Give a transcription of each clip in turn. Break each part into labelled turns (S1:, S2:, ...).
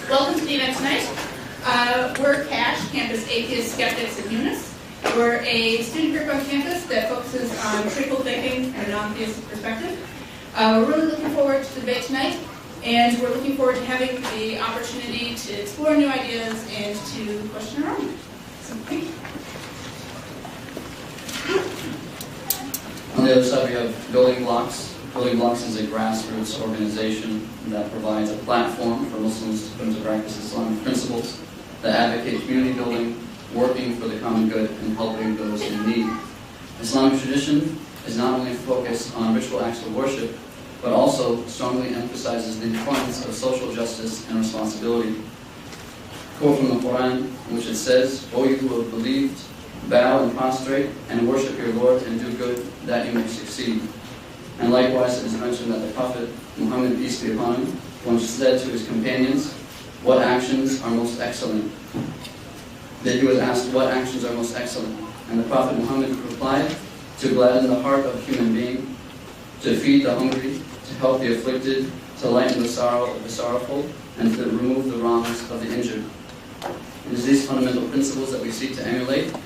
S1: Welcome to the event tonight. We're CASH, Campus Atheists, Skeptics, and Humanists. We're a student group on campus that focuses on critical thinking and a non-theistic perspective. We're really looking forward to the debate tonight, and we're looking forward to having the opportunity to explore new ideas and to question our own. So, thank you.
S2: On the other side, we have Building Blocks. Building Blocks is a grassroots organization that provides a platform for Muslims to put into practice Islamic principles that advocate community building, working for the common good, and helping those in need. Islamic tradition is not only focused on ritual acts of worship, but also strongly emphasizes the importance of social justice and responsibility. A quote from the Quran, in which it says, "O you who have believed, bow and prostrate and worship your Lord and do good, that you may succeed." And likewise, it is mentioned that the Prophet Muhammad, peace be upon him, once said to his companions, "What actions are most excellent?" Then he was asked, "What actions are most excellent?" And the Prophet Muhammad replied, "To gladden the heart of a human being, to feed the hungry, to help the afflicted, to lighten the sorrow of the sorrowful, and to remove the wrongs of the injured." It is these fundamental principles that we seek to emulate.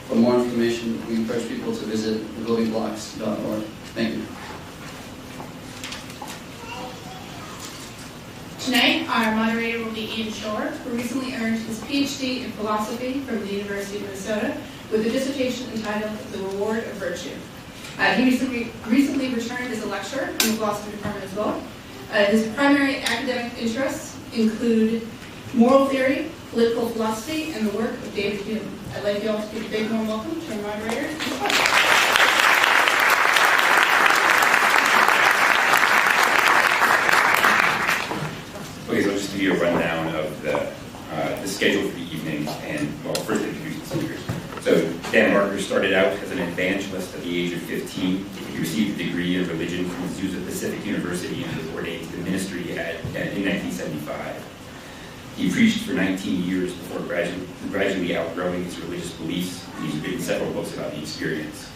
S2: For more information, we encourage people to visit buildingblocks.org. Thank you.
S1: Tonight, our moderator will be Ian Shore, who recently earned his PhD in philosophy from the University of Minnesota with a dissertation entitled "The Reward of Virtue." He recently returned as a lecturer in the philosophy department as well. His primary academic interests include moral theory, political philosophy, and the work of David Hume. I'd like you all to give a big warm welcome to our moderator.
S3: Okay, so I'll just give you a rundown of the schedule for the evening, and, well, first introduce the speakers. So Dan Barker started out as an evangelist at the age of 15. He received a degree in religion from Azusa Pacific University and was ordained to the ministry in 1975. He preached for 19 years before gradually outgrowing his religious beliefs, and he's written several books about the experience.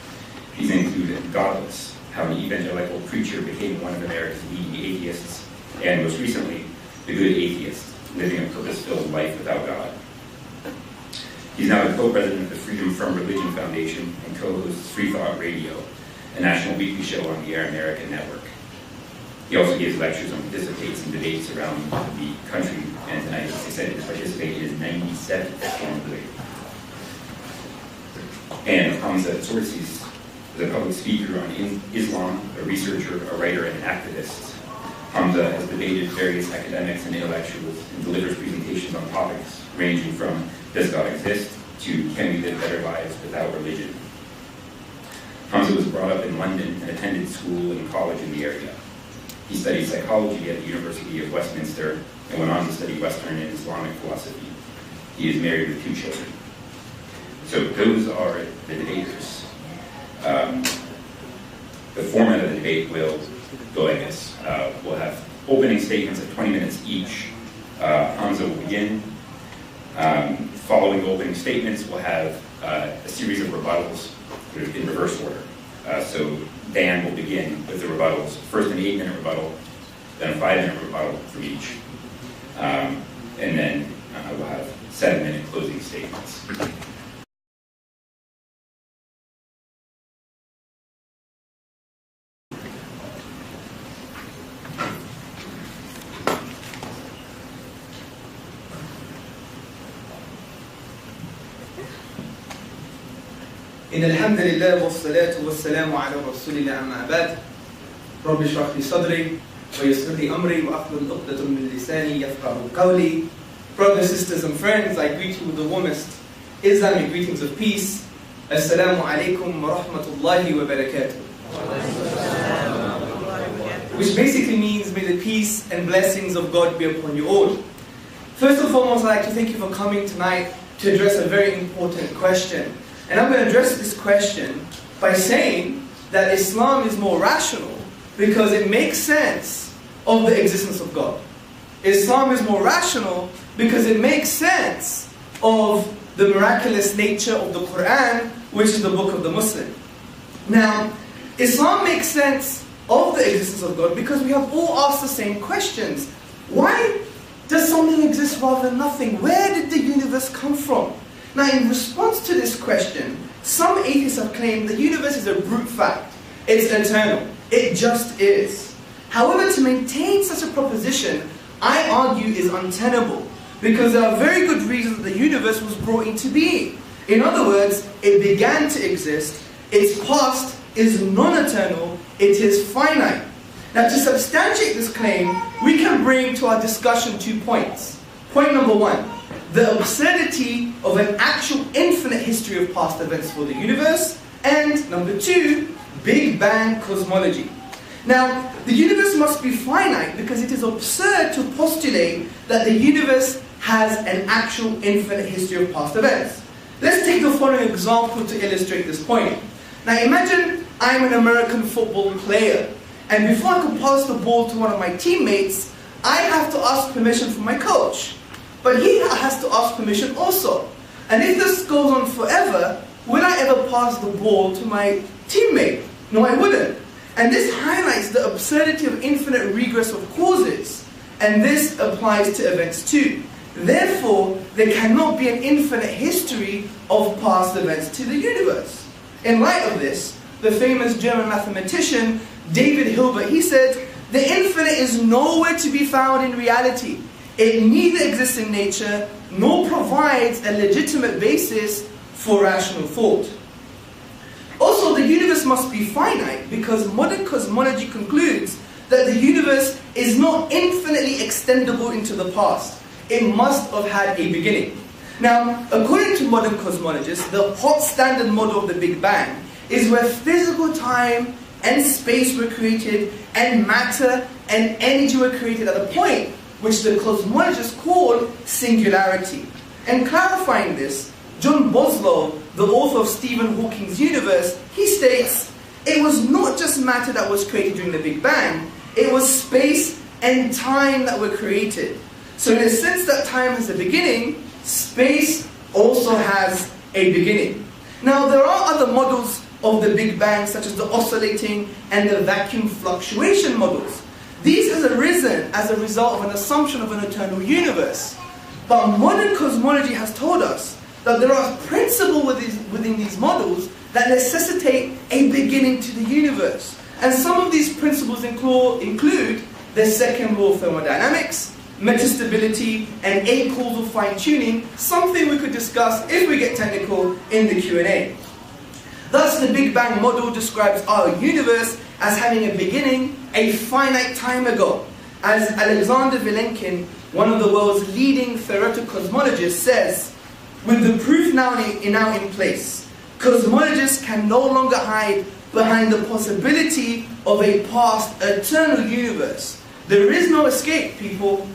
S3: These include Godless, How an Evangelical Preacher Became One of America's Leading Atheists, and most recently, The Good Atheist, Living a Purpose-Filled Life Without God. He's now the co-president of the Freedom from Religion Foundation and co-hosts Free Thought Radio, a national weekly show on the Air America network. He also gives lectures and participates in debates around the country, and tonight he's excited to participate in his 97th annual debate. And Hamza Tzortzis is a public speaker on Islam, a researcher, a writer, and an activist. Hamza has debated various academics and intellectuals and delivers presentations on topics ranging from "Does God exist?" to "Can we live better lives without religion?" Hamza was brought up in London and attended school and college in the area. He studied psychology at the University of Westminster and went on to study Western and Islamic philosophy. He is married with 2 children. So those are the debaters. The format of the debate will go like this. We'll have opening statements of 20 minutes each. Hamza will begin. Following the opening statements, we'll have a series of rebuttals in reverse order. So Dan will begin with the rebuttals. First an 8-minute rebuttal, then a 5-minute rebuttal from each. And then we'll have 7-minute closing statements.
S4: إن الحمد لله والصلاة والسلام على رسول الله أما بعد رب اشرح لي صدري ويسر لي أمري وأحلل عقدة من لساني يفقهوا قولي. Brothers, sisters and friends, I greet you with the warmest Islamic greetings of peace. Assalamu alaikum wa rahmatullahi wa barakatuh. Which basically means may the peace and blessings of God be upon you all. First and foremost, I'd like to thank you for coming tonight to address a very important question. And I'm going to address this question by saying that Islam is more rational because it makes sense of the existence of God. Islam is more rational because it makes sense of the miraculous nature of the Quran, which is the book of the Muslim. Now, Islam makes sense of the existence of God because we have all asked the same questions. Why does something exist rather than nothing? Where did the universe come from? Now, in response to this question, some atheists have claimed the universe is a brute fact. It's eternal. It just is. However, to maintain such a proposition, I argue is untenable, because there are very good reasons that the universe was brought into being. In other words, it began to exist, its past is non-eternal, it is finite. Now, to substantiate this claim, we can bring to our discussion 2 points. Point number 1, the absurdity of an actual infinite history of past events for the universe, and number 2, Big Bang cosmology. Now, the universe must be finite because it is absurd to postulate that the universe has an actual infinite history of past events. Let's take the following example to illustrate this point. Now, imagine I'm an American football player, and before I can pass the ball to one of my teammates, I have to ask permission from my coach. But he has to ask permission also. And if this goes on forever, will I ever pass the ball to my teammate? No, I wouldn't. And this highlights the absurdity of infinite regress of causes. And this applies to events too. Therefore, there cannot be an infinite history of past events to the universe. In light of this, the famous German mathematician David Hilbert, he said, "The infinite is nowhere to be found in reality. It neither exists in nature, nor provides a legitimate basis for rational thought." Also, the universe must be finite because modern cosmology concludes that the universe is not infinitely extendable into the past. It must have had a beginning. Now, according to modern cosmologists, the hot standard model of the Big Bang is where physical time and space were created, and matter and energy were created at a point which the cosmologists call singularity. And clarifying this, John Boslow, the author of Stephen Hawking's universe, he states, "It was not just matter that was created during the Big Bang, it was space and time that were created. So in a sense that time has a beginning, space also has a beginning." Now, there are other models of the Big Bang, such as the oscillating and the vacuum fluctuation models. These have arisen as a result of an assumption of an eternal universe. But modern cosmology has told us that there are principles within these models that necessitate a beginning to the universe. And some of these principles include the second law of thermodynamics, metastability, and acausal fine-tuning, something we could discuss if we get technical in the Q&A. Thus, the Big Bang model describes our universe as having a beginning a finite time ago. As Alexander Vilenkin, one of the world's leading theoretical cosmologists, says, "With the proof now in place, cosmologists can no longer hide behind the possibility of a past eternal universe. There is no escape, people."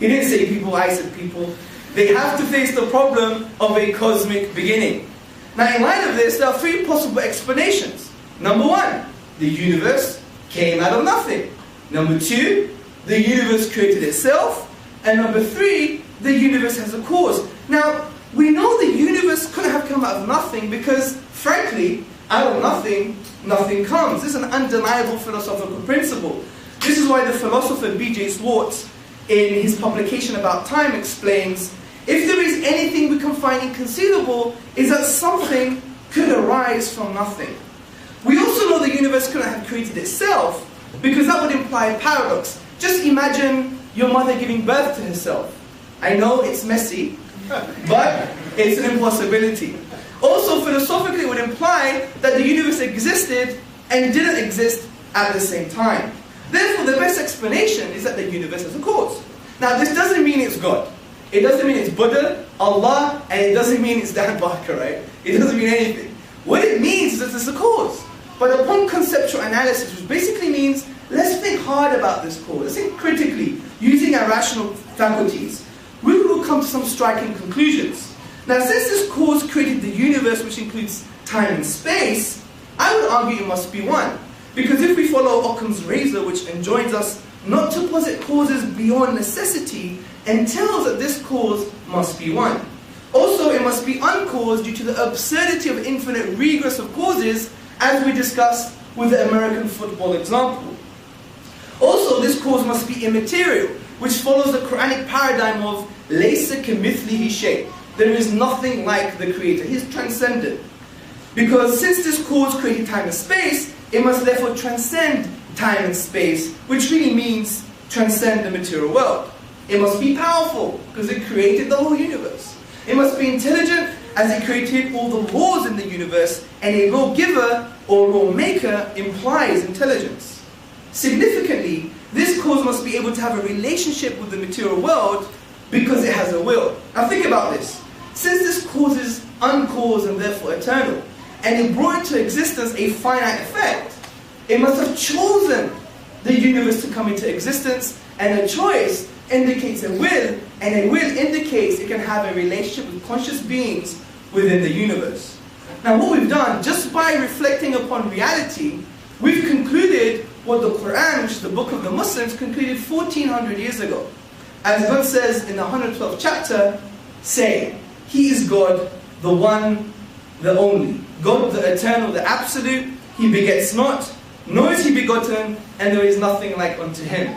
S4: He didn't say people, I said people. They have to face the problem of a cosmic beginning. Now, in light of this, there are 3 possible explanations. Number 1, the universe came out of nothing. Number 2, the universe created itself. And number 3, the universe has a cause. Now, we know the universe couldn't have come out of nothing because, frankly, out of nothing, nothing comes. This is an undeniable philosophical principle. This is why the philosopher B.J. Swartz, in his publication About Time, explains, "If there is anything we can find inconceivable, is that something could arise from nothing." We also know the universe couldn't have created itself, because that would imply a paradox. Just imagine your mother giving birth to herself. I know it's messy, but it's an impossibility. Also, philosophically, it would imply that the universe existed and didn't exist at the same time. Therefore, the best explanation is that the universe has a cause. Now, this doesn't mean it's God. It doesn't mean it's Buddha, Allah, and it doesn't mean it's Dan Barker, right? It doesn't mean anything. What it means is that there's a cause. But upon conceptual analysis, which basically means, let's think hard about this cause. Let's think critically, using our rational faculties. We will come to some striking conclusions. Now, since this cause created the universe, which includes time and space, I would argue it must be one. Because if we follow Occam's razor, which enjoins us not to posit causes beyond necessity, entails that this cause must be one. Also, it must be uncaused due to the absurdity of infinite regress of causes, as we discussed with the American football example. Also, this cause must be immaterial, which follows the Quranic paradigm of laysa kamithlihi shay. There is nothing like the Creator. He's transcendent. Because since this cause created time and space, it must therefore transcend time and space, which really means transcend the material world. It must be powerful, because it created the whole universe. It must be intelligent, as it created all the laws in the universe, and a lawgiver or lawmaker implies intelligence. Significantly, this cause must be able to have a relationship with the material world because it has a will. Now think about this. Since this cause is uncaused and therefore eternal, and it brought into existence a finite effect, it must have chosen the universe to come into existence, and a choice indicates a will, and a will indicates it can have a relationship with conscious beings within the universe. Now what we've done, just by reflecting upon reality, we've concluded what the Quran, which is the book of the Muslims, concluded 1400 years ago. As God says in the 112th chapter, say, He is God, the one, the only. God, the eternal, the absolute, He begets not, nor is He begotten, and there is nothing like unto Him.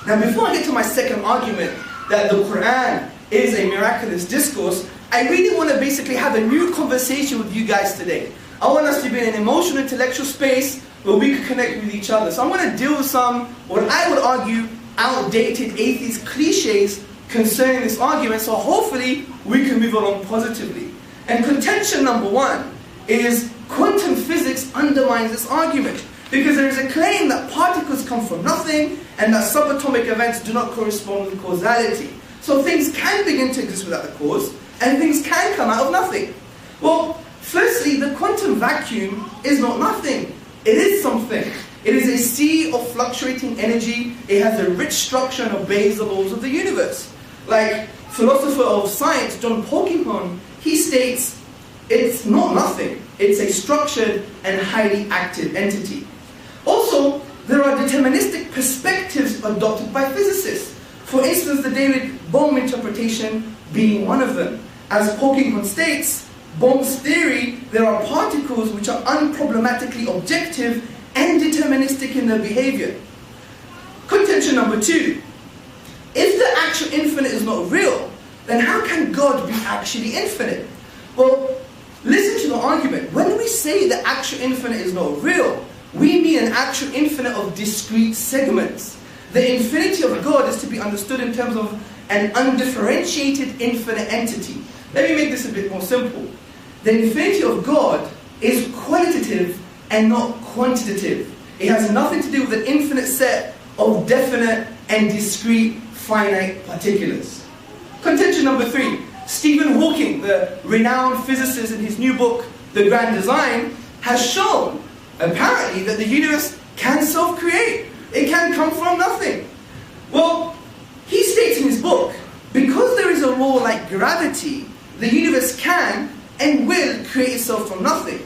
S4: Now before I get to my second argument, that the Quran is a miraculous discourse, I really want to basically have a new conversation with you guys today. I want us to be in an emotional, intellectual space where we can connect with each other. So I'm going to deal with some, what I would argue, outdated atheist cliches concerning this argument, so hopefully we can move along positively. And contention number one is quantum physics undermines this argument, because there is a claim that particles come from nothing and that subatomic events do not correspond with causality. So things can begin to exist without the cause, and things can come out of nothing. Well, firstly, the quantum vacuum is not nothing. It is something. It is a sea of fluctuating energy. It has a rich structure and obeys the laws of the universe. Like philosopher of science John Polkinghorne, he states, it's not nothing. It's a structured and highly active entity. Also, there are deterministic perspectives adopted by physicists. For instance, the David Bohm interpretation being one of them. As Polkinghorne states, Bohm's theory, there are particles which are unproblematically objective and deterministic in their behavior. Contention number two. If the actual infinite is not real, then how can God be actually infinite? Well, listen to the argument. When we say the actual infinite is not real, we mean an actual infinite of discrete segments. The infinity of God is to be understood in terms of an undifferentiated infinite entity. Let me make this a bit more simple. The infinity of God is qualitative and not quantitative. It has nothing to do with an infinite set of definite and discrete finite particulars. Contention number three. Stephen Hawking, the renowned physicist, in his new book, The Grand Design, has shown, apparently, that the universe can self-create. It can come from nothing. Well, he states in his book, because there is a law like gravity, the universe can and will create itself from nothing.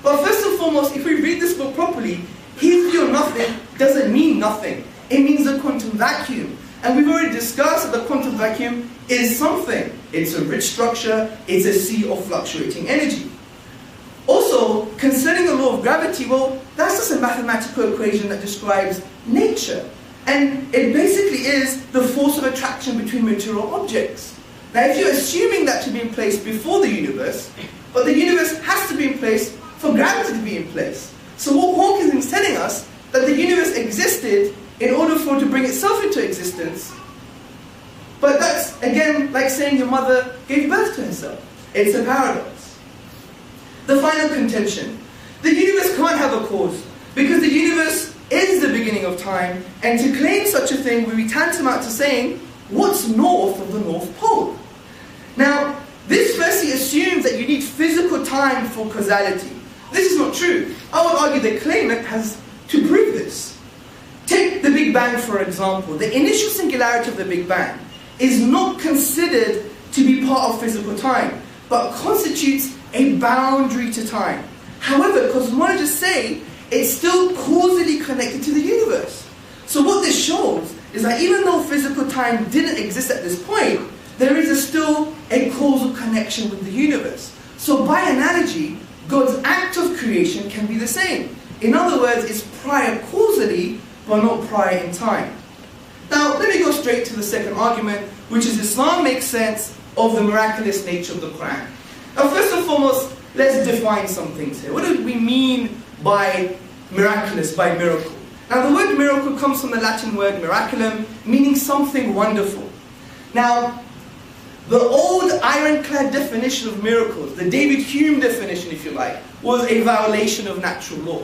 S4: But first and foremost, if we read this book properly, his view of nothing doesn't mean nothing. It means a quantum vacuum. And we've already discussed that the quantum vacuum is something. It's a rich structure, it's a sea of fluctuating energy. Also, concerning the law of gravity, well, that's just a mathematical equation that describes nature. And it basically is the force of attraction between material objects. Now, if you're assuming that to be in place before the universe, but the universe has to be in place for gravity to be in place. So what Hawking is telling us, that the universe existed in order for it to bring itself into existence. But that's, again, like saying your mother gave birth to herself. It's a paradox. The final contention. The universe can't have a cause, because the universe is the beginning of time, and to claim such a thing would be tantamount to saying, what's north of the North Pole? Now, this firstly assumes that you need physical time for causality. This is not true. I would argue the claimant has to prove this. Take the Big Bang, for example. The initial singularity of the Big Bang is not considered to be part of physical time, but constitutes a boundary to time. However, cosmologists say it's still causally connected to the universe. So what this shows is that even though physical time didn't exist at this point, there is still a causal connection with the universe. So by analogy, God's act of creation can be the same. In other words, it's prior causally, but not prior in time. Now, let me go straight to the second argument, which is Islam makes sense of the miraculous nature of the Quran. Now, first and foremost, let's define some things here. What do we mean by miraculous, by miracle? Now, the word miracle comes from the Latin word miraculum, meaning something wonderful. Now, the old ironclad definition of miracles, the David Hume definition, if you like, was a violation of natural law.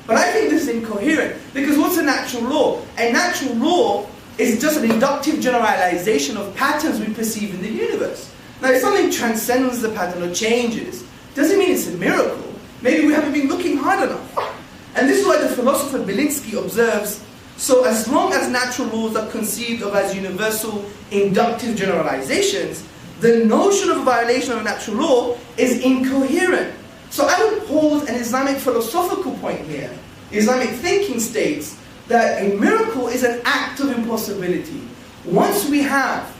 S4: But I think this is incoherent, because what's a natural law? A natural law is just an inductive generalization of patterns we perceive in the universe. Now, if something transcends the pattern or changes, doesn't mean it's a miracle. Maybe we haven't been looking hard enough. And this is why the philosopher Belinsky observes, so as long as natural laws are conceived of as universal inductive generalizations, the notion of a violation of a natural law is incoherent. So I would hold an Islamic philosophical point here. Islamic thinking states that a miracle is an act of impossibility. Once we have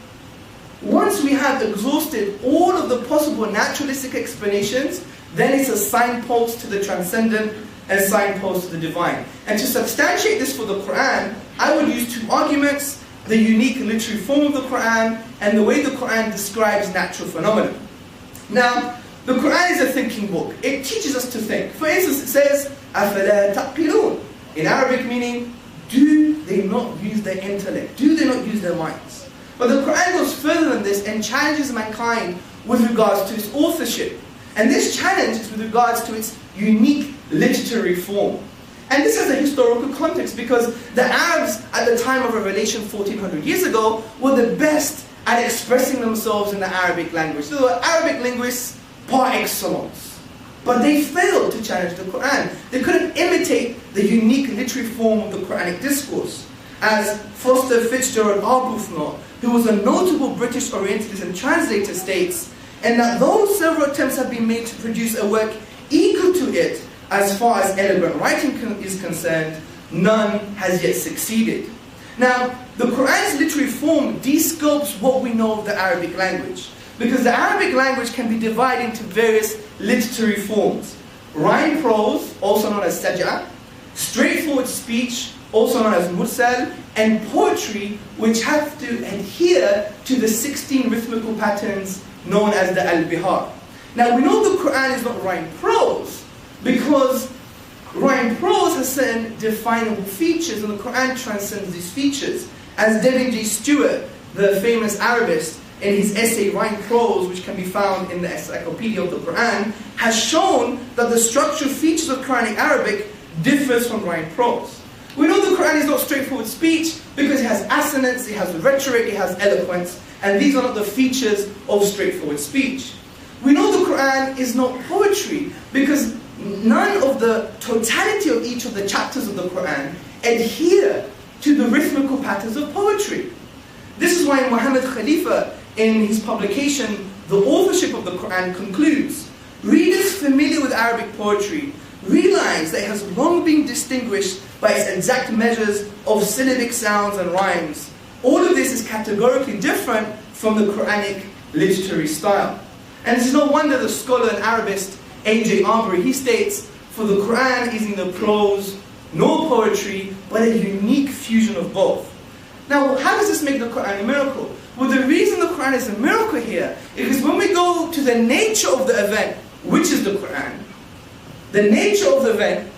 S4: exhausted all of the possible naturalistic explanations, then it's a signpost to the transcendent and signpost to the divine. And to substantiate this for the Quran, I would use two arguments: the unique literary form of the Quran and the way the Quran describes natural phenomena. Now, the Quran is a thinking book. It teaches us to think. For instance, it says, أَفَلَا تَعْقِلُونَ, in Arabic meaning, do they not use their intellect? Do they not use their minds? But the Quran goes further than this and challenges mankind with regards to its authorship. And this challenge is with regards to its unique literary form. And this has a historical context, because the Arabs at the time of Revelation 1400 years ago were the best at expressing themselves in the Arabic language. So they were Arabic linguists par excellence. But they failed to challenge the Quran. They couldn't imitate the unique literary form of the Quranic discourse. As Foster Fitzgerald Arbuthnot, who was a notable British Orientalist and translator, states, and that though several attempts have been made to produce a work equal to it as far as elegant writing is concerned, none has yet succeeded. Now, the Quran's literary form desculpts what we know of the Arabic language, because the Arabic language can be divided into various literary forms: rhyme prose, also known as saj'a, straightforward speech, also known as mursal, and poetry, which have to adhere to the 16 rhythmical patterns known as the al-bihar. Now, we know the Quran is not rhyme prose, because rhyme prose has certain definable features, and the Quran transcends these features. As Devin J. Stewart, the famous Arabist, in his essay Rhyme Prose, which can be found in the Encyclopedia of the Quran, has shown that the structural features of Quranic Arabic differs from rhyme prose. We know the Quran is not straightforward speech because it has assonance, it has rhetoric, it has eloquence, and these are not the features of straightforward speech. We know the Quran is not poetry because none of the totality of each of the chapters of the Quran adhere to the rhythmical patterns of poetry. This is why Muhammad Khalifa, in his publication, The Authorship of the Quran, concludes, readers familiar with Arabic poetry realize that it has long been distinguished by its exact measures of syllabic sounds and rhymes. All of this is categorically different from the Quranic literary style. And it's no wonder the scholar and Arabist A.J. Arbery, he states, for the Quran is neither prose nor poetry, but a unique fusion of both. Now, how does this make the Quran a miracle? Well, the reason the Quran is a miracle here is because when we go to the nature of the event, which is the Quran, the nature of the event,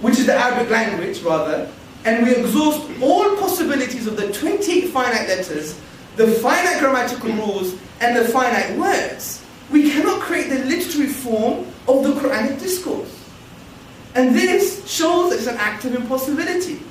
S4: which is the Arabic language, rather, and we exhaust all possibilities of the 28 finite letters, the finite grammatical rules, and the finite words, we cannot create the literary form of the Quranic discourse. And this shows that it's an act of impossibility.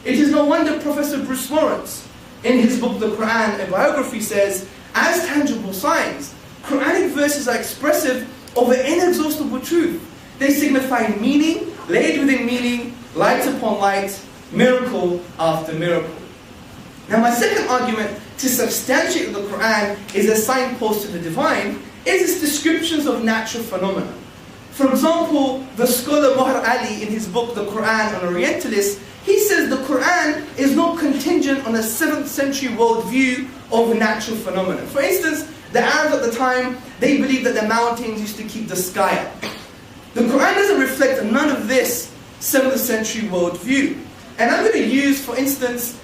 S4: It is no wonder Professor Bruce Lawrence, in his book The Quran, a biography, says, as tangible signs, Quranic verses are expressive of an inexhaustible truth. They signify meaning, laid within meaning, light upon light, miracle after miracle. Now, my second argument to substantiate the Quran is a signpost to the divine is its descriptions of natural phenomena. For example, the scholar Mohr Ali, in his book The Quran on Orientalists, he says the Quran is not contingent on a 7th century worldview of natural phenomena. For instance, the Arabs at the time, they believed that the mountains used to keep the sky up. The Quran doesn't reflect none of this 7th century worldview. And I'm going to use, for instance,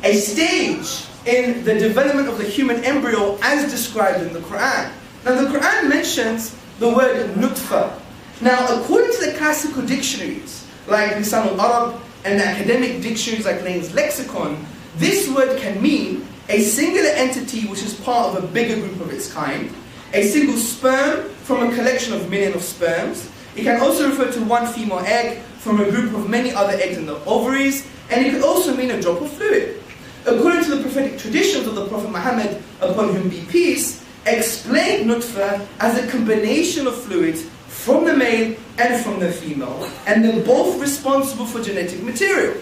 S4: a stage in the development of the human embryo as described in the Quran. Now the Quran mentions the word nutfa. Now according to the classical dictionaries, like Lisan al-Arab and academic dictionaries like Lane's Lexicon, this word can mean a singular entity which is part of a bigger group of its kind, a single sperm from a collection of millions of sperms. It can also refer to one female egg from a group of many other eggs in the ovaries, and it could also mean a drop of fluid. According to the prophetic traditions of the Prophet Muhammad, upon whom be peace, explained nutfa as a combination of fluids from the male and from the female, and they're both responsible for genetic material.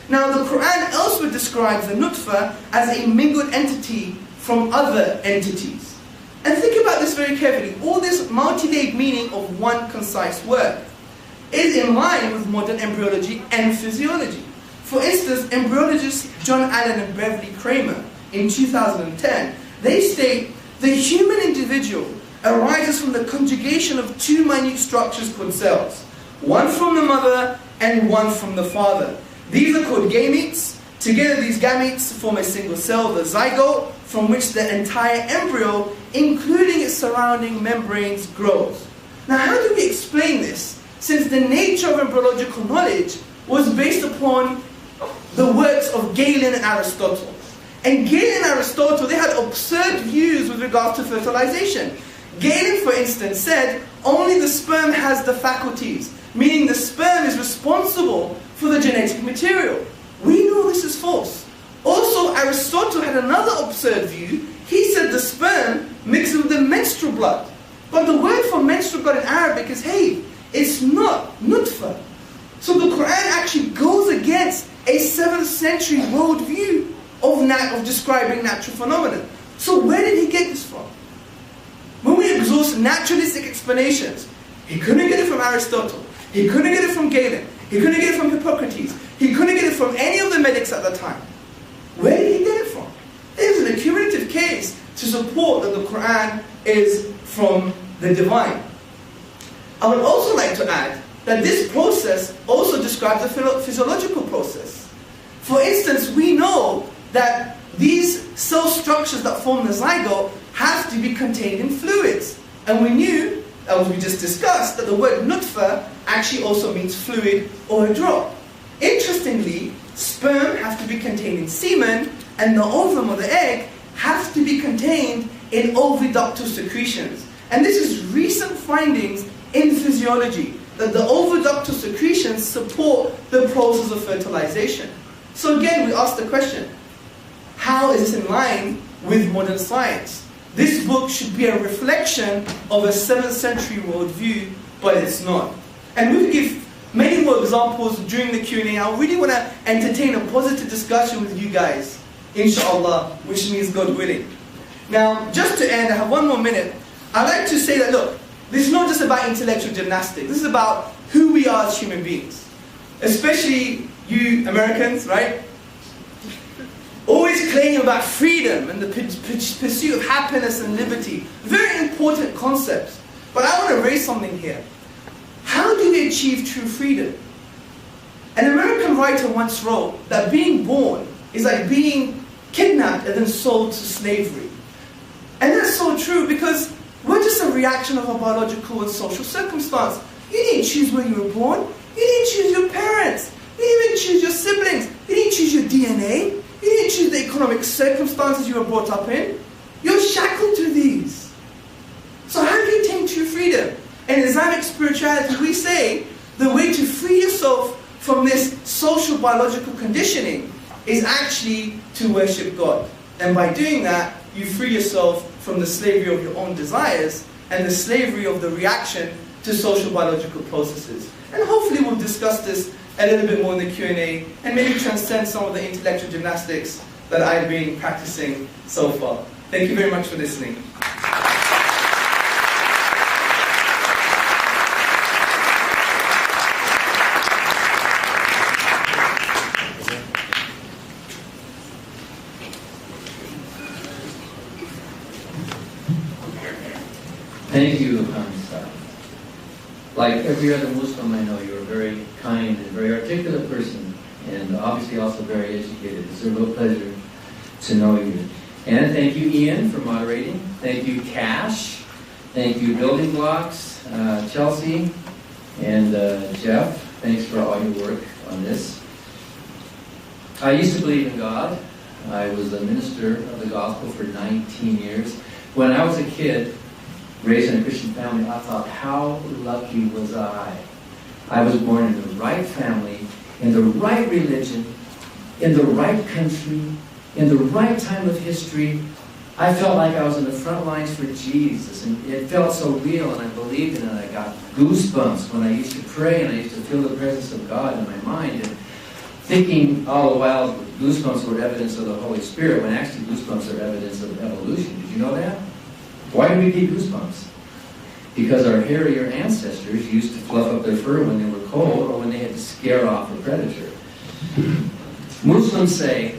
S4: Now the Quran elsewhere describes the nutfa as a mingled entity from other entities. And think about this very carefully. All this multi-layered meaning of one concise word is in line with modern embryology and physiology. For instance, embryologists John Allen and Beverly Kramer in 2010, they state the human individual arises from the conjugation of two minute structures called cells, one from the mother and one from the father. These are called gametes. Together these gametes form a single cell, the zygote, from which the entire embryo, including its surrounding membranes, grows. Now how do we explain this, since the nature of embryological knowledge was based upon the works of Galen and Aristotle? And Galen and Aristotle, they had absurd views with regards to fertilization. Galen, for instance, said only the sperm has the faculties, meaning the sperm is responsible for the genetic material. We know this is false. Also, Aristotle had another absurd view. He said the sperm mixes with the menstrual blood. But the word for menstrual blood in Arabic is hay. It's not nutfa. So the Quran actually goes against a 7th century worldview of describing natural phenomena. So where did he get this from? When we exhaust naturalistic explanations, he couldn't get it from Aristotle. He couldn't get it from Galen. He couldn't get it from Hippocrates. He couldn't get it from any of the medics at the time. Where did he get it from? There's an accumulative case to support that the Quran is from the divine. I would also like to add that this process also describes a physiological process. For instance, we know that these cell structures that form the zygote have to be contained in fluids. And we knew, as we just discussed, that the word nutfa actually also means fluid or a drop. Interestingly, sperm have to be contained in semen, and the ovum or the egg have to be contained in oviductal secretions. And this is recent findings in physiology, that the oviductal secretions support the process of fertilization. So again, we ask the question, how is this in line with modern science? This book should be a reflection of a 7th century worldview, but it's not. And we could give many more examples during the Q&A. I really want to entertain a positive discussion with you guys, inshallah, which means God willing. Now, just to end, I have one more minute. I'd like to say that, look, this is not just about intellectual gymnastics. This is about who we are as human beings. Especially you Americans, right? Always claim about freedom and the pursuit of happiness and liberty. Very important concepts. But I want to raise something here. How do we achieve true freedom? An American writer once wrote that being born is like being kidnapped and then sold to slavery. And that's so true, because we're just a reaction of our biological and social circumstance. You didn't choose where you were born. You didn't choose your parents. You didn't even choose your siblings. You didn't choose your DNA. You didn't choose the economic circumstances you were brought up in. You're shackled to these. So how do you attain true freedom? In Islamic spirituality, we say the way to free yourself from this social biological conditioning is actually to worship God. And by doing that, you free yourself from the slavery of your own desires and the slavery of the reaction to social biological processes. And hopefully we'll discuss this a little bit more in the Q&A and maybe transcend some of the intellectual gymnastics that I've been practicing so far. Thank you very much for listening.
S5: Thank you, Hamza. Like every other Muslim I know, you're a very kind and very articulate person, and obviously also very educated. It's a real pleasure to know you. And thank you, Ian, for moderating. Thank you, Cash. Thank you, Building Blocks, Chelsea, and Jeff. Thanks for all your work on this. I used to believe in God. I was a minister of the gospel for 19 years. When I was a kid, raised in a Christian family, I thought, how lucky was I? I was born in the right family, in the right religion, in the right country, in the right time of history. I felt like I was in the front lines for Jesus, and it felt so real, and I believed in it, and I got goosebumps when I used to pray, and I used to feel the presence of God in my mind, and thinking all the while goosebumps were evidence of the Holy Spirit, when actually goosebumps are evidence of evolution. Did you know that? Why do we get goosebumps? Because our hairier ancestors used to fluff up their fur when they were cold or when they had to scare off a predator. Muslims say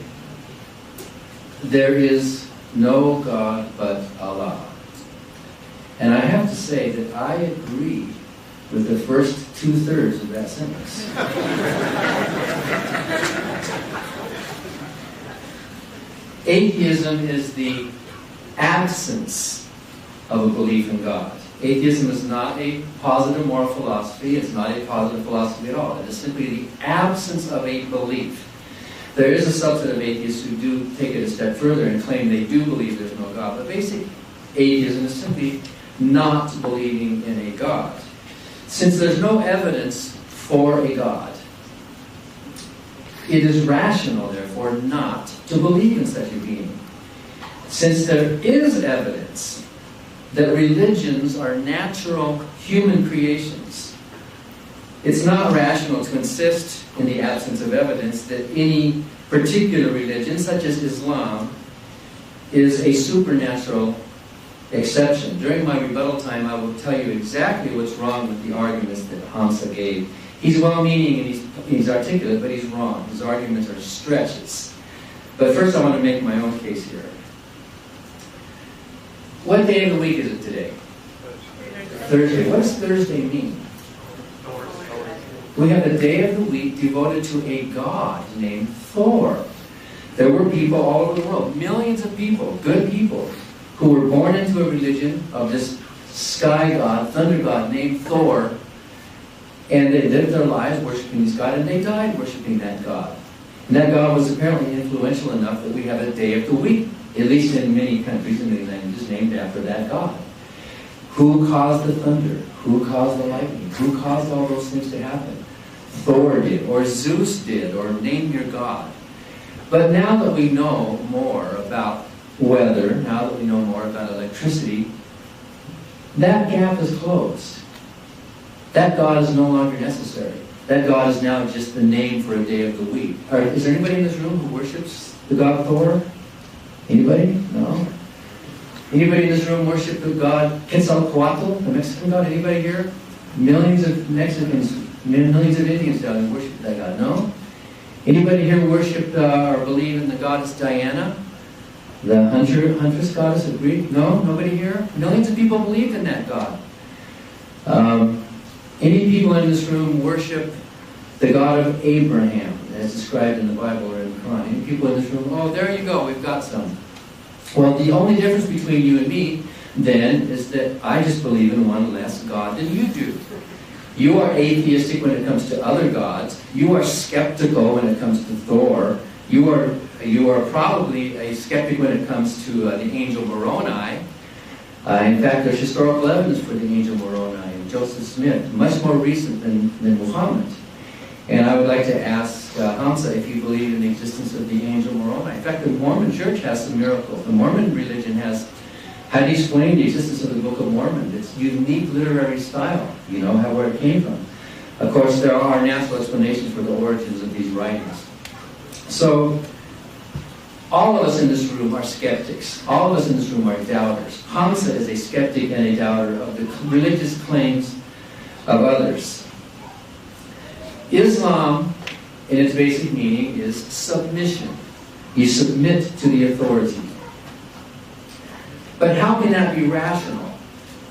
S5: there is no God but Allah. And I have to say that I agree with the first 2/3 of that sentence. Atheism is the absence of a belief in God. Atheism is not a positive moral philosophy. It's not a positive philosophy at all. It is simply the absence of a belief. There is a subset of atheists who do take it a step further and claim they do believe there's no God. But basic atheism is simply not believing in a God. Since there's no evidence for a God, it is rational, therefore, not to believe in such a being. Since there is evidence that religions are natural human creations, it's not rational to insist, in the absence of evidence, that any particular religion, such as Islam, is a supernatural exception. During my rebuttal time, I will tell you exactly what's wrong with the arguments that Hamza gave. He's well-meaning and he's articulate, but he's wrong. His arguments are stretches. But first I want to make my own case here. What day of the week is it today? Thursday. What does Thursday mean? We have a day of the week devoted to a god named Thor. There were people all over the world, millions of people, good people, who were born into a religion of this sky god, thunder god named Thor, and they lived their lives worshiping this god, and they died worshiping that god. And that god was apparently influential enough that we have a day of the week, at least in many countries and many languages, named after that god. Who caused the thunder? Who caused the lightning? Who caused all those things to happen? Thor did, or Zeus did, or name your god. But now that we know more about weather, now that we know more about electricity, that gap is closed. That god is no longer necessary. That god is now just the name for a day of the week. Is there anybody in this room who worships the god Thor? Anybody? No? Anybody in this room worship the god Quetzalcoatl, the Mexican god? Anybody here? Millions of Mexicans, millions of Indians down there worship that god. No? Anybody here worship or believe in the goddess Diana, the huntress goddess of Greek? No? Nobody here? Millions of people believed in that god. Any people in this room worship the God of Abraham, as described in the Bible or in the Quran? Any people in this room? Oh, there you go, we've got some. Well, the only difference between you and me, then, is that I just believe in one less God than you do. You are atheistic when it comes to other gods. You are skeptical when it comes to Thor. You are probably a skeptic when it comes to the angel Moroni. In fact, there's historical evidence for the angel Moroni and Joseph Smith, much more recent than Muhammad. And I would like to ask Hamza if you believe in the existence of the angel Moroni. In fact, the Mormon Church has some miracles. The Mormon religion has, how do you explain the existence of the Book of Mormon? It's unique literary style, you know, where it came from. Of course, there are natural explanations for the origins of these writings. So, all of us in this room are skeptics. All of us in this room are doubters. Hamza is a skeptic and a doubter of the religious claims of others. Islam, in its basic meaning, is submission. You submit to the authority. But how can that be rational?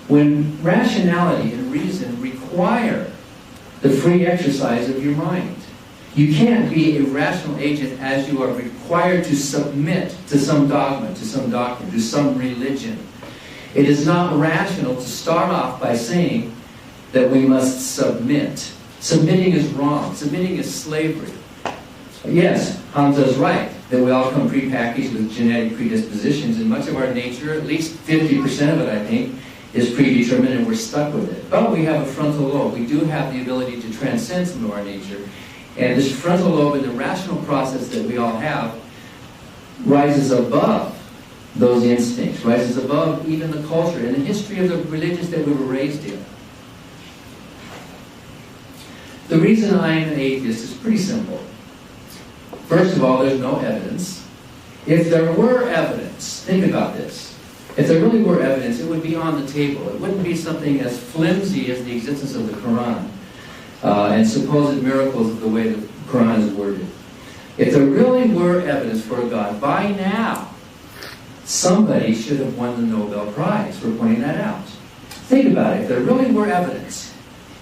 S5: When rationality and reason require the free exercise of your mind. You can't be a rational agent as you are required to submit to some dogma, to some doctrine, to some religion. It is not rational to start off by saying that we must submit. Submitting is wrong. Submitting is slavery. Yes, Hamza is right that we all come prepackaged with genetic predispositions, and much of our nature, at least 50% of it, I think, is predetermined, and we're stuck with it. But we have a frontal lobe. We do have the ability to transcend some of our nature. And this frontal lobe and the rational process that we all have rises above those instincts, rises above even the culture and the history of the religions that we were raised in. The reason I'm an atheist is pretty simple. First of all, there's no evidence. If there were evidence, think about this. If there really were evidence, it would be on the table. It wouldn't be something as flimsy as the existence of the Quran and supposed miracles of the way the Quran is worded. If there really were evidence for a God, by now, somebody should have won the Nobel Prize for pointing that out. Think about it. If there really were evidence,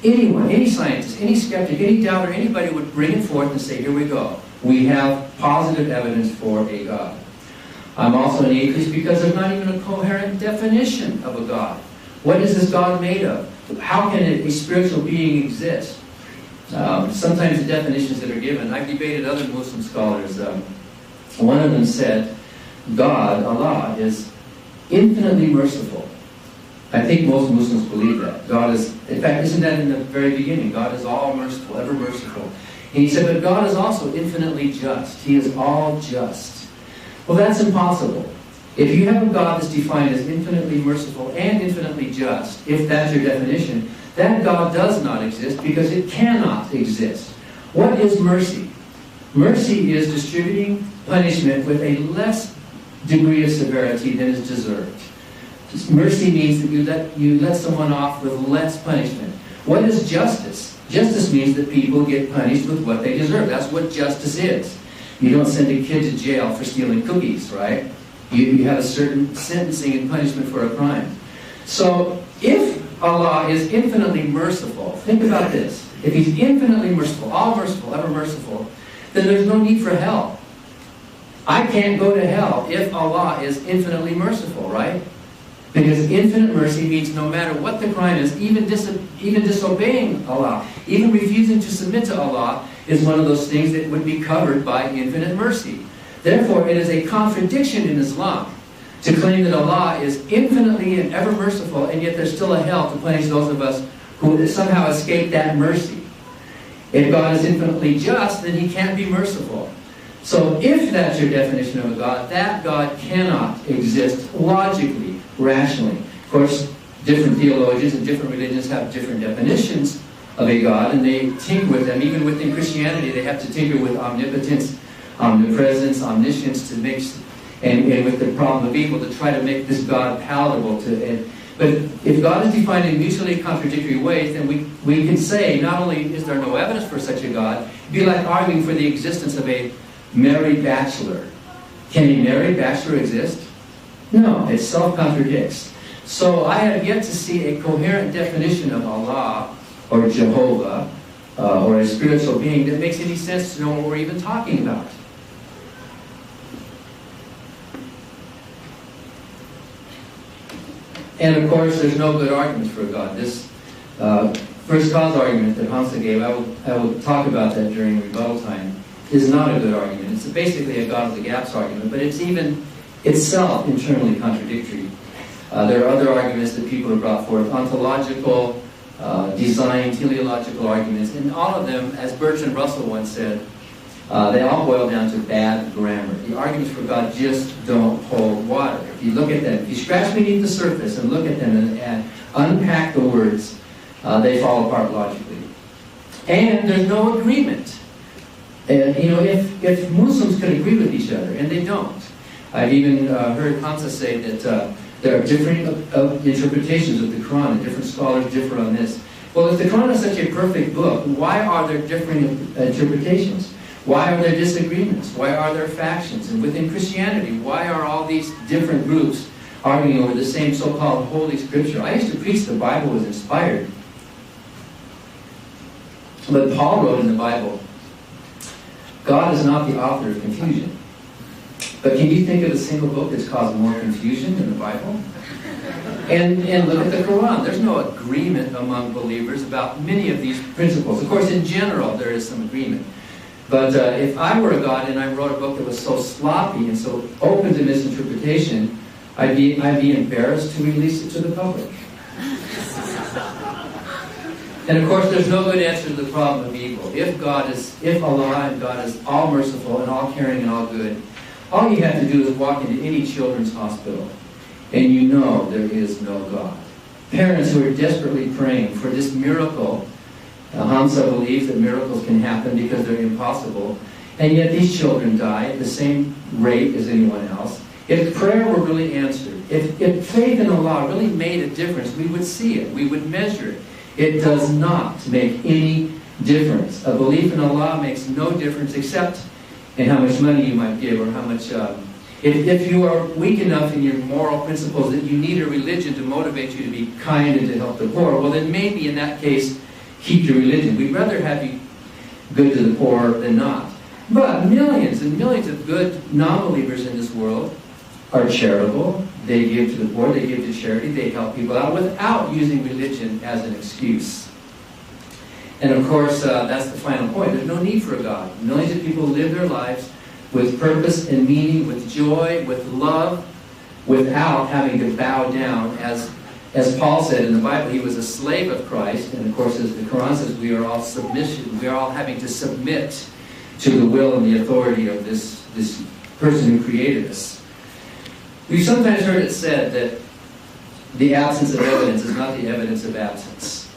S5: anyone, any scientist, any skeptic, any doubter, anybody would bring it forth and say, here we go. We have positive evidence for a God. I'm also an atheist because there's not even a coherent definition of a God. What is this God made of? How can a spiritual being exist? Sometimes the definitions that are given, I've debated other Muslim scholars. One of them said, God, Allah, is infinitely merciful. I think most Muslims believe that. God is, in fact, isn't that in the very beginning? God is all merciful, ever merciful. And he said, but God is also infinitely just. He is all just. Well, that's impossible. If you have a God that's defined as infinitely merciful and infinitely just, if that's your definition, that God does not exist because it cannot exist. What is mercy? Mercy is distributing punishment with a less degree of severity than is deserved. Mercy means that you let someone off with less punishment. What is justice? Justice means that people get punished with what they deserve. That's what justice is. You don't send a kid to jail for stealing cookies, right? You have a certain sentencing and punishment for a crime. So if Allah is infinitely merciful, think about this. If He's infinitely merciful, all merciful, ever merciful, then there's no need for hell. I can't go to hell if Allah is infinitely merciful, right? Because infinite mercy means no matter what the crime is, even disobeying Allah, even refusing to submit to Allah, is one of those things that would be covered by infinite mercy. Therefore, it is a contradiction in Islam to claim that Allah is infinitely and ever merciful, and yet there's still a hell to punish those of us who somehow escape that mercy. If God is infinitely just, then He can't be merciful. So if that's your definition of a God, that God cannot exist logically, rationally. Of course, different theologians and different religions have different definitions of a God, and they tinker with them. Even within Christianity, they have to tinker with omnipotence, omnipresence, omniscience to make, and with the problem of evil to try to make this God palatable to. But if God is defined in mutually contradictory ways, then we can say not only is there no evidence for such a God, it'd be like arguing for the existence of a married bachelor. Can a married bachelor exist? No, it self-contradicts. So I have yet to see a coherent definition of Allah or Jehovah or a spiritual being that makes any sense to know what we're even talking about. And of course, there's no good arguments for a God. This first cause argument that Hamza gave, I will talk about that during rebuttal time, is not a good argument. It's basically a God of the gaps argument, but it's even itself internally contradictory. There are other arguments that people have brought forth, ontological, design, teleological arguments, and all of them, as Bertrand Russell once said, they all boil down to bad grammar. The arguments for God just don't hold water. If you look at them, if you scratch beneath the surface and look at them and unpack the words, they fall apart logically. And there's no agreement. If Muslims could agree with each other, and they don't. I've even heard Hamza say that there are different interpretations of the Quran, and different scholars differ on this. Well, if the Quran is such a perfect book, why are there differing interpretations? Why are there disagreements? Why are there factions? And within Christianity, why are all these different groups arguing over the same so-called Holy Scripture? I used to preach the Bible was inspired. But Paul wrote in the Bible, God is not the author of confusion. But can you think of a single book that's caused more confusion than the Bible? And look at the Quran. There's no agreement among believers about many of these principles. Of course, in general, there is some agreement. But if I were a God and I wrote a book that was so sloppy and so open to misinterpretation, I'd be embarrassed to release it to the public. And of course, there's no good answer to the problem of evil. If Allah and God is all merciful and all caring and all good, all you have to do is walk into any children's hospital and you know there is no God. Parents who are desperately praying for this miracle. Hamza believes that miracles can happen because they're impossible, and yet these children die at the same rate as anyone else. If prayer were really answered, if faith in Allah really made a difference, we would see it, we would measure it. It does not make any difference. A belief in Allah makes no difference except in how much money you might give or how much... If you are weak enough in your moral principles that you need a religion to motivate you to be kind and to help the poor, well then maybe in that case, keep your religion. We'd rather have you good to the poor than not. But millions and millions of good non-believers in this world are charitable. They give to the poor, they give to charity, they help people out without using religion as an excuse. And of course, that's the final point. There's no need for a God. Millions of people live their lives with purpose and meaning, with joy, with love, without having to bow down. As Paul said in the Bible, he was a slave of Christ. And of course, as the Quran says, we are all submission. We are all having to submit to the will and the authority of this person who created us. We've sometimes heard it said that the absence of evidence is not the evidence of absence.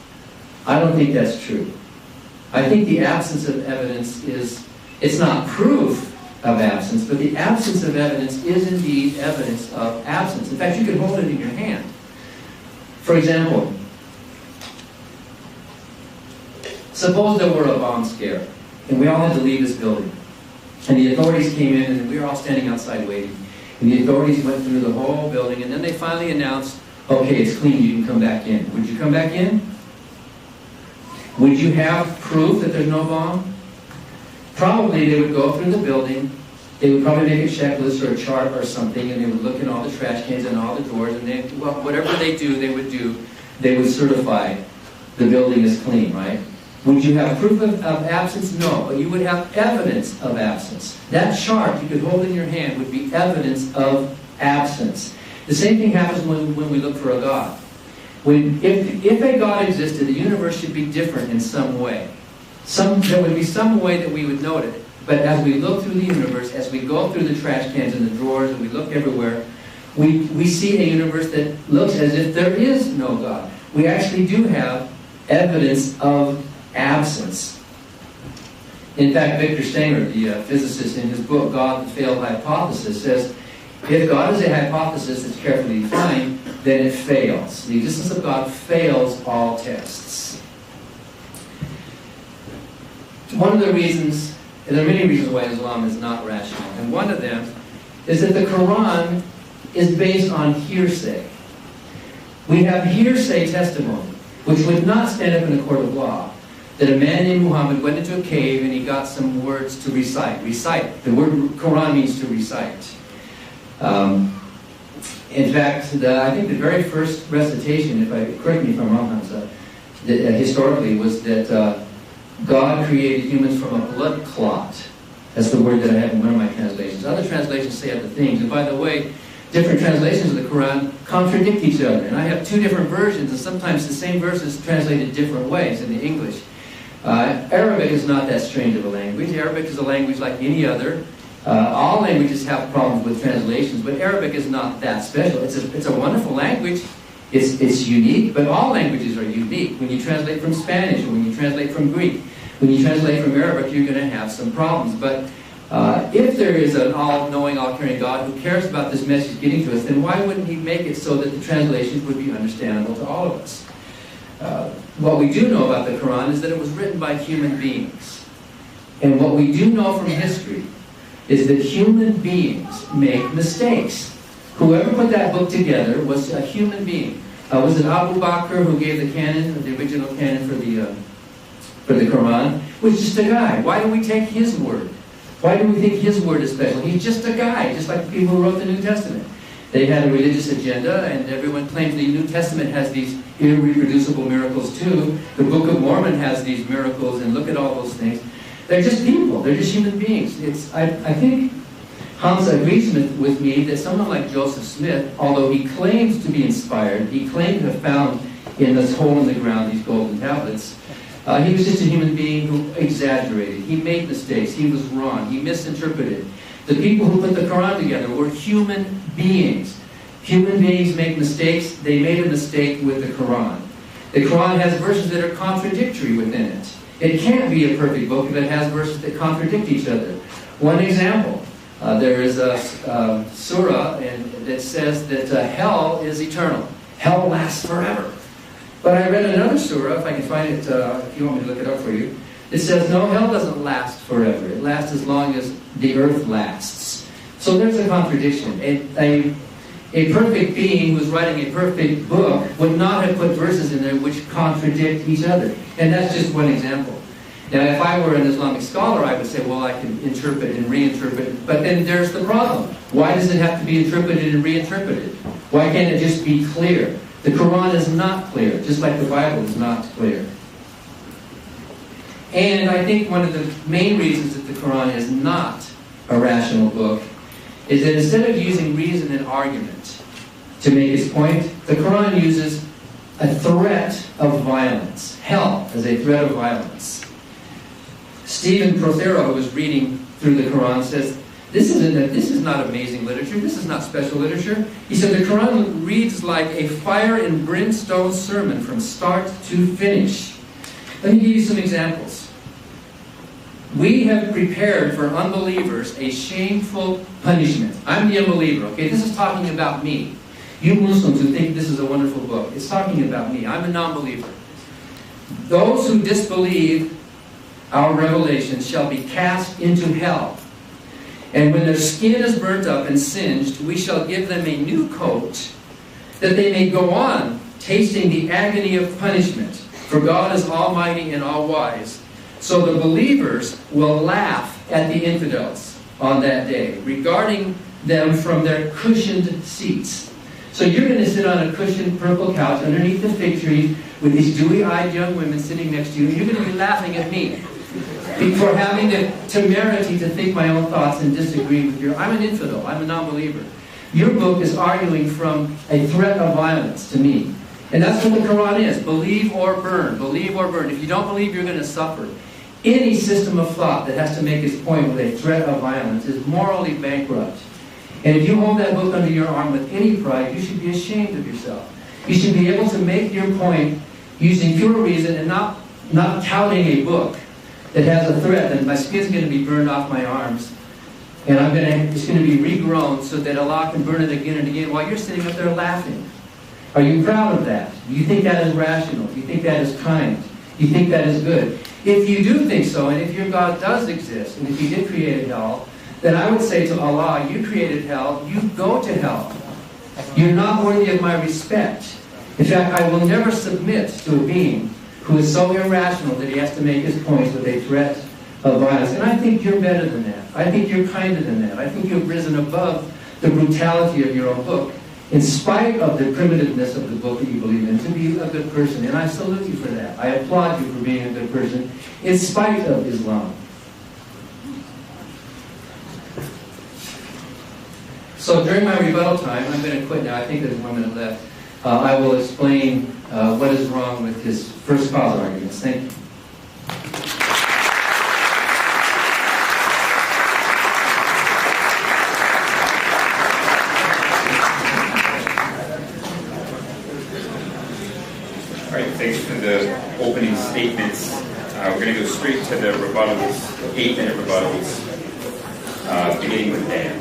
S5: I don't think that's true. I think the absence of evidence it's not proof of absence, but the absence of evidence is indeed evidence of absence. In fact, you can hold it in your hand. For example, suppose there were a bomb scare, and we all had to leave this building. And the authorities came in, and we were all standing outside waiting. And the authorities went through the whole building, and then they finally announced, okay, it's clean, you can come back in. Would you come back in? Would you have proof that there's no bomb? Probably they would go through the building, they would probably make a checklist or a chart or something, and they would look in all the trash cans and all the doors, and whatever they would certify the building is clean, right? Would you have proof of absence? No, but you would have evidence of absence. That chart you could hold in your hand would be evidence of absence. The same thing happens when we look for a God. If a God existed, the universe should be different in some way. There would be some way that we would note it. But as we look through the universe, as we go through the trash cans and the drawers, and we look everywhere, we see a universe that looks as if there is no God. We actually do have evidence of absence. In fact, Victor Stenger, the physicist, in his book, God the Failed Hypothesis, says, if God is a hypothesis that's carefully defined, then it fails. The existence of God fails all tests. One of the reasons, and there are many reasons why Islam is not rational, and one of them is that the Quran is based on hearsay. We have hearsay testimony, which would not stand up in a court of law, that a man named Muhammad went into a cave and he got some words to recite. Recite. The word Quran means to recite. In fact, I think the very first recitation, correct me if I'm wrong, Hamza, historically was that God created humans from a blood clot. That's the word that I have in one of my translations. Other translations say other things. And by the way, different translations of the Quran contradict each other. And I have two different versions, and sometimes the same verse is translated different ways in the English. Arabic is not that strange of a language. Arabic is a language like any other. All languages have problems with translations, but Arabic is not that special. It's a wonderful language. It's unique, but all languages are unique. When you translate from Spanish, or when you translate from Greek, when you translate from Arabic, you're going to have some problems. But if there is an all-knowing, all-caring God who cares about this message getting to us, then why wouldn't He make it so that the translations would be understandable to all of us? What we do know about the Quran is that it was written by human beings. And what we do know from history is that human beings make mistakes. Whoever put that book together was a human being. Was it Abu Bakr who gave the canon, the original canon for the Quran? Was just a guy. Why do we take his word? Why do we think his word is special? He's just a guy, just like the people who wrote the New Testament. They had a religious agenda, and everyone claims the New Testament has these irreproducible miracles too. The Book of Mormon has these miracles, and look at all those things. They're just people. They're just human beings. I think Hamza agrees with me that someone like Joseph Smith, although he claims to be inspired, he claimed to have found in this hole in the ground these golden tablets, he was just a human being who exaggerated. He made mistakes. He was wrong. He misinterpreted. The people who put the Quran together were human beings. Human beings make mistakes. They made a mistake with the Quran. The Quran has verses that are contradictory within it. It can't be a perfect book if it has verses that contradict each other. One example, there is a surah that says that hell is eternal. Hell lasts forever. But I read another surah, if I can find it, if you want me to look it up for you. It says, no, hell doesn't last forever. It lasts as long as the earth lasts. So there's a contradiction. A perfect being who's writing a perfect book would not have put verses in there which contradict each other. And that's just one example. Now, if I were an Islamic scholar, I would say, well, I can interpret and reinterpret. But then there's the problem. Why does it have to be interpreted and reinterpreted? Why can't it just be clear? The Quran is not clear, just like the Bible is not clear. And I think one of the main reasons that the Quran is not a rational book is that instead of using reason and argument to make its point, the Quran uses a threat of violence. Hell as a threat of violence. Stephen Prothero, who was reading through the Quran, says, this is not amazing literature, this is not special literature. He said the Quran reads like a fire and brimstone sermon from start to finish. Let me give you some examples. We have prepared for unbelievers a shameful punishment. I'm the unbeliever, okay? This is talking about me. You Muslims who think this is a wonderful book, it's talking about me. I'm a non-believer. Those who disbelieve our revelations shall be cast into hell. And when their skin is burnt up and singed, we shall give them a new coat, that they may go on tasting the agony of punishment. For God is almighty and all-wise. So the believers will laugh at the infidels on that day, regarding them from their cushioned seats. So you're going to sit on a cushioned purple couch underneath the fig tree with these dewy-eyed young women sitting next to you, and you're going to be laughing at me for having the temerity to think my own thoughts and disagree with your... I'm an infidel. I'm a non-believer. Your book is arguing from a threat of violence to me. And that's what the Quran is. Believe or burn. Believe or burn. If you don't believe, you're going to suffer. Any system of thought that has to make its point with a threat of violence is morally bankrupt. And if you hold that book under your arm with any pride, you should be ashamed of yourself. You should be able to make your point using pure reason and not touting a book that has a threat that my skin's going to be burned off my arms, and it's going to be regrown so that Allah can burn it again and again while you're sitting up there laughing. Are you proud of that? Do you think that is rational? Do you think that is kind? Do you think that is good? If you do think so, and if your God does exist, and if you did create hell, then I would say to Allah, you created hell, you go to hell. You're not worthy of my respect. In fact, I will never submit to a being who is so irrational that he has to make his points with a threat of violence. And I think you're better than that. I think you're kinder than that. I think you've risen above the brutality of your own book, in spite of the primitiveness of the book that you believe in, to be a good person. And I salute you for that. I applaud you for being a good person, in spite of Islam. So during my rebuttal time, I'm going to quit now. I think there's 1 minute left. I will explain what is wrong with his first cause arguments. Thank you.
S3: All right, thanks for the opening statements. We're going to go straight to the rebuttals, 8-minute rebuttals, beginning with Dan.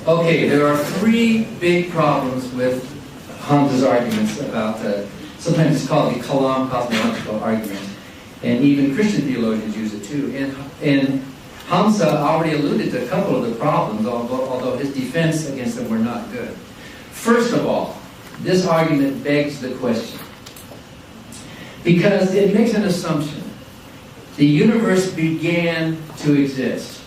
S5: Okay, there are three big problems with Hamza's arguments about, sometimes it's called the Kalam cosmological argument. And even Christian theologians use it too. And Hamza already alluded to a couple of the problems, although his defense against them were not good. First of all, this argument begs the question, because it makes an assumption. The universe began to exist.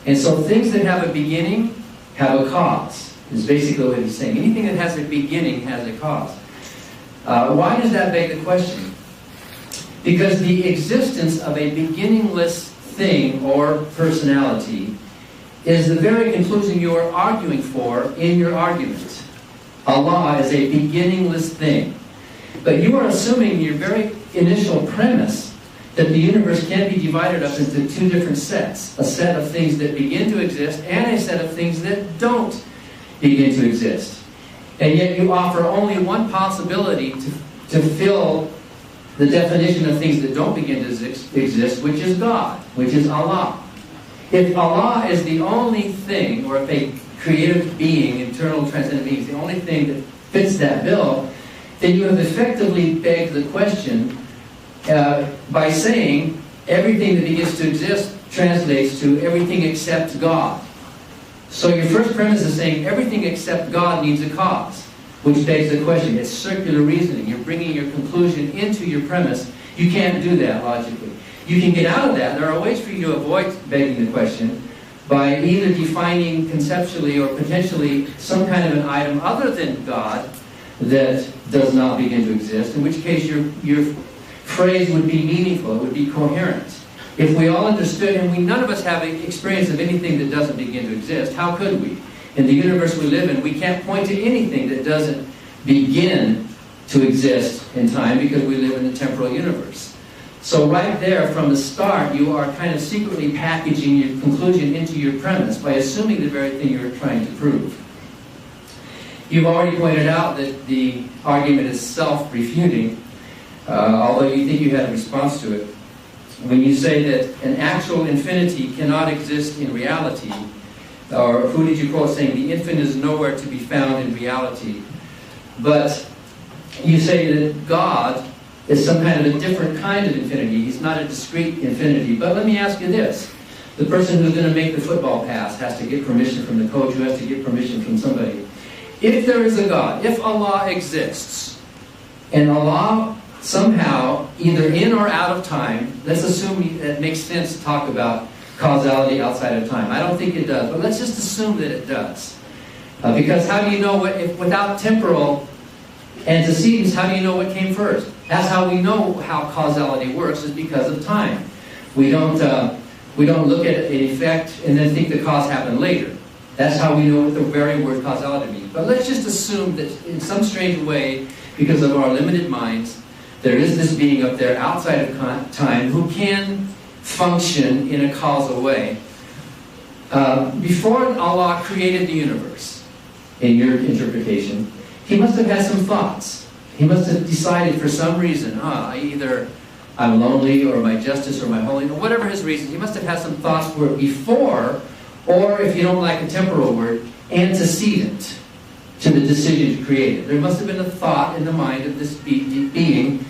S5: And so things that have a beginning have a cause, is basically what he's saying. Anything that has a beginning has a cause. Why does that beg the question? Because the existence of a beginningless thing or personality is the very conclusion you are arguing for in your argument. Allah is a beginningless thing. But you are assuming your very initial premise that the universe can be divided up into two different sets. A set of things that begin to exist and a set of things that don't begin to exist. And yet you offer only one possibility to fill the definition of things that don't begin to exist, which is God, which is Allah. If Allah is the only thing, or if a creative being, internal transcendent being, is the only thing that fits that bill, then you have effectively begged the question by saying everything that begins to exist translates to everything except God. So your first premise is saying everything except God needs a cause, which begs the question. It's circular reasoning. You're bringing your conclusion into your premise. You can't do that logically. You can get out of that. There are ways for you to avoid begging the question by either defining conceptually or potentially some kind of an item other than God that does not begin to exist, in which case your phrase would be meaningful, it would be coherent. If we all understood, and none of us have experience of anything that doesn't begin to exist, how could we? In the universe we live in, we can't point to anything that doesn't begin to exist in time because we live in a temporal universe. So right there, from the start, you are kind of secretly packaging your conclusion into your premise by assuming the very thing you're trying to prove. You've already pointed out that the argument is self-refuting, although you think you had a response to it. When you say that an actual infinity cannot exist in reality, or who did you quote saying the infinite is nowhere to be found in reality, but you say that God is some kind of a different kind of infinity. He's not a discrete infinity. But let me ask you this. The person who's going to make the football pass has to get permission from the coach, who has to get permission from somebody. If there is a God, if Allah exists, and Allah somehow, either in or out of time, let's assume it makes sense to talk about causality outside of time. I don't think it does, but let's just assume that it does. Because how do you know if without temporal antecedents, how do you know what came first? That's how we know how causality works, is because of time. We don't look at an effect and then think the cause happened later. That's how we know what the very word causality means. But let's just assume that in some strange way, because of our limited minds, there is this being up there outside of time who can function in a causal way. Before Allah created the universe, in your interpretation, He must have had some thoughts. He must have decided for some reason, either I'm lonely, or my justice, or my holiness, or whatever his reason. He must have had some thoughts were before, or if you don't like a temporal word, antecedent to the decision to create it. There must have been a thought in the mind of this being,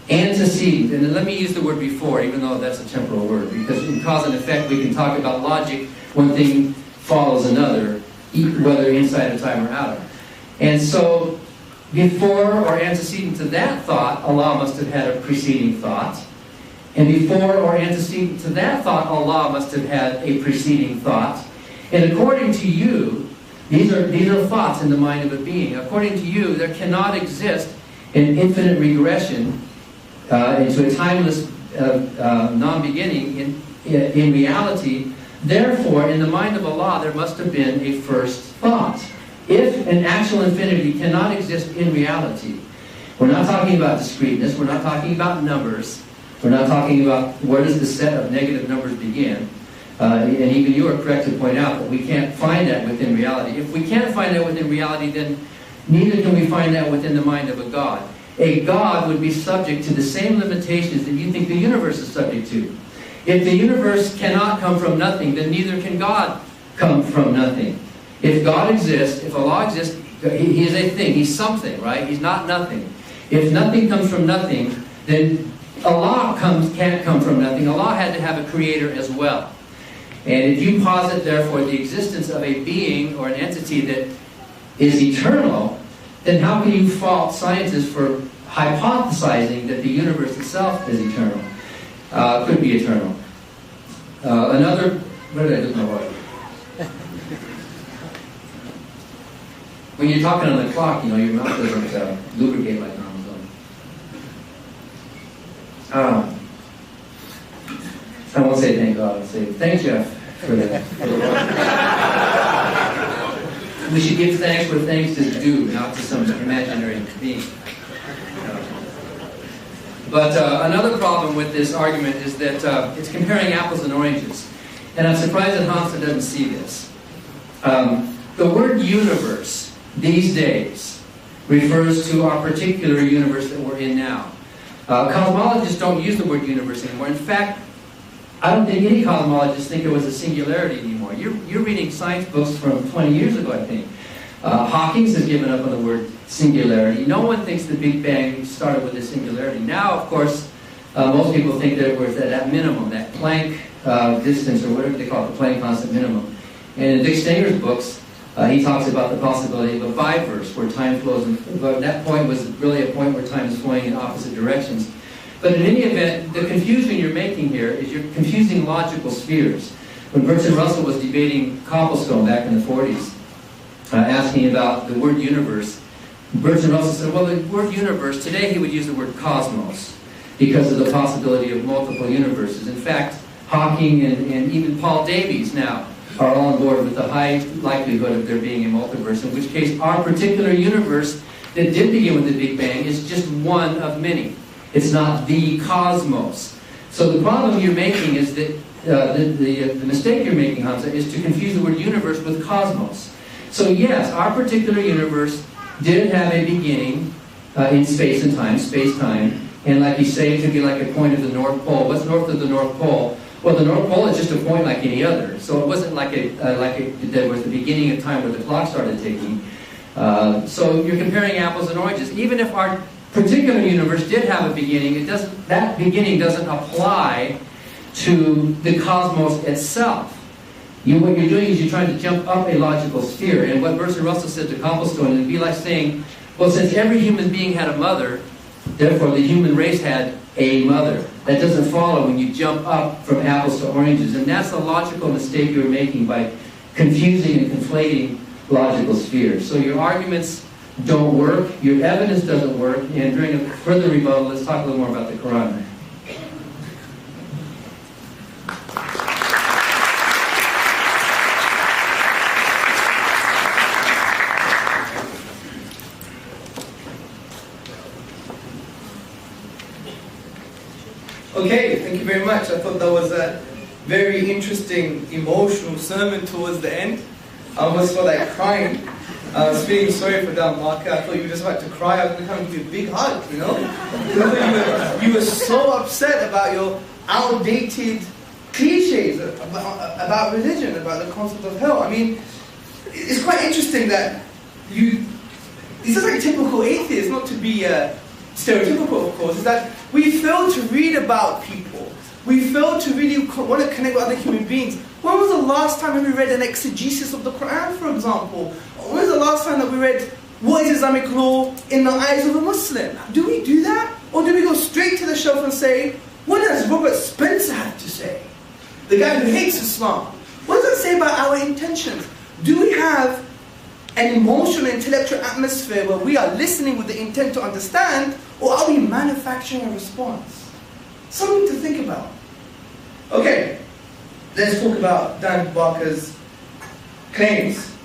S5: antecedent. And then let me use the word before, even though that's a temporal word, because in cause and effect we can talk about logic. One thing follows another, whether inside of time or out of. And so, before or antecedent to that thought, Allah must have had a preceding thought. And before or antecedent to that thought, Allah must have had a preceding thought. And according to you, these are thoughts in the mind of a being. According to you, there cannot exist an infinite regression into a timeless non-beginning in reality. Therefore, in the mind of Allah, there must have been a first thought. If an actual infinity cannot exist in reality, we're not talking about discreteness, we're not talking about numbers, we're not talking about where does the set of negative numbers begin. And even you are correct to point out that we can't find that within reality. If we can't find that within reality, then neither can we find that within the mind of a God. A God would be subject to the same limitations that you think the universe is subject to. If the universe cannot come from nothing, then neither can God come from nothing. If God exists, if Allah exists, He is a thing, He's something, right? He's not nothing. If nothing comes from nothing, then Allah can't come from nothing. Allah had to have a creator as well. And if you posit, therefore, the existence of a being or an entity that is eternal, then how can you fault scientists for hypothesizing that the universe itself is eternal? Could be eternal. Where did I lose my water? When you're talking on the clock, you know, your mouth doesn't lubricate like normal. I won't say thank God, I'll say thank Jeff for the We should give thanks where thanks is due, not to some imaginary being. But another problem with this argument is that it's comparing apples and oranges. And I'm surprised that Hamza doesn't see this. The word universe, these days, refers to our particular universe that we're in now. Cosmologists don't use the word universe anymore. In fact, I don't think any cosmologists think it was a singularity anymore. You're reading science books from 20 years ago, I think. Hawking's has given up on the word singularity. No one thinks the Big Bang started with a singularity. Now, of course, most people think that it was at that minimum, that Planck distance, or whatever they call it, the Planck constant minimum. And in Dick Stanger's books, he talks about the possibility of a biverse, where time flows, but that point was really a point where time is flowing in opposite directions. But in any event, the confusion you're making here is you're confusing logical spheres. When Bertrand Russell was debating Copplestone back in the 40s, asking about the word universe, Bertrand Russell said, well, the word universe, today he would use the word cosmos, because of the possibility of multiple universes. In fact, Hawking and even Paul Davies now are all on board with the high likelihood of there being a multiverse, in which case our particular universe that did begin with the Big Bang is just one of many. It's not the cosmos. So the problem you're making is that, the mistake you're making, Hamza, is to confuse the word universe with cosmos. So yes, our particular universe did have a beginning in space and time, space-time, and like you say, it could be like a point of the North Pole. What's north of the North Pole? Well, the North Pole is just a point like any other. So it wasn't like there was the beginning of time where the clock started ticking. So you're comparing apples and oranges. Even if our particular universe did have a beginning, that beginning doesn't apply to the cosmos itself. What you're doing is you're trying to jump up a logical sphere. And what Bertrand Russell said to Copplestone, it'd be like saying, well, since every human being had a mother, therefore the human race had a mother. That doesn't follow when you jump up from apples to oranges. And that's the logical mistake you're making by confusing and conflating logical spheres. So your arguments don't work, your evidence doesn't work, and during a further rebuttal, let's talk a little more about the Quran.
S4: Okay, thank you very much. I thought that was a very interesting, emotional sermon towards the end. I almost felt like crying. I was feeling sorry for Dan Marker. I thought you were just about to cry. I was going to come and give you a big hug, you know? You were so upset about your outdated cliches about religion, about the concept of hell. I mean, it's quite interesting that this is like typical atheists, not to be stereotypical, of course, is that we fail to read about people. We fail to really want to connect with other human beings. When was the last time we read an exegesis of the Quran, for example? When was the last time that we read what is Islamic law in the eyes of a Muslim? Do we do that? Or do we go straight to the shelf and say, what does Robert Spencer have to say? The guy who hates Islam. What does that say about our intentions? Do we have an emotional, intellectual atmosphere where we are listening with the intent to understand, or are we manufacturing a response? Something to think about. Okay, let's talk about Dan Barker's claims.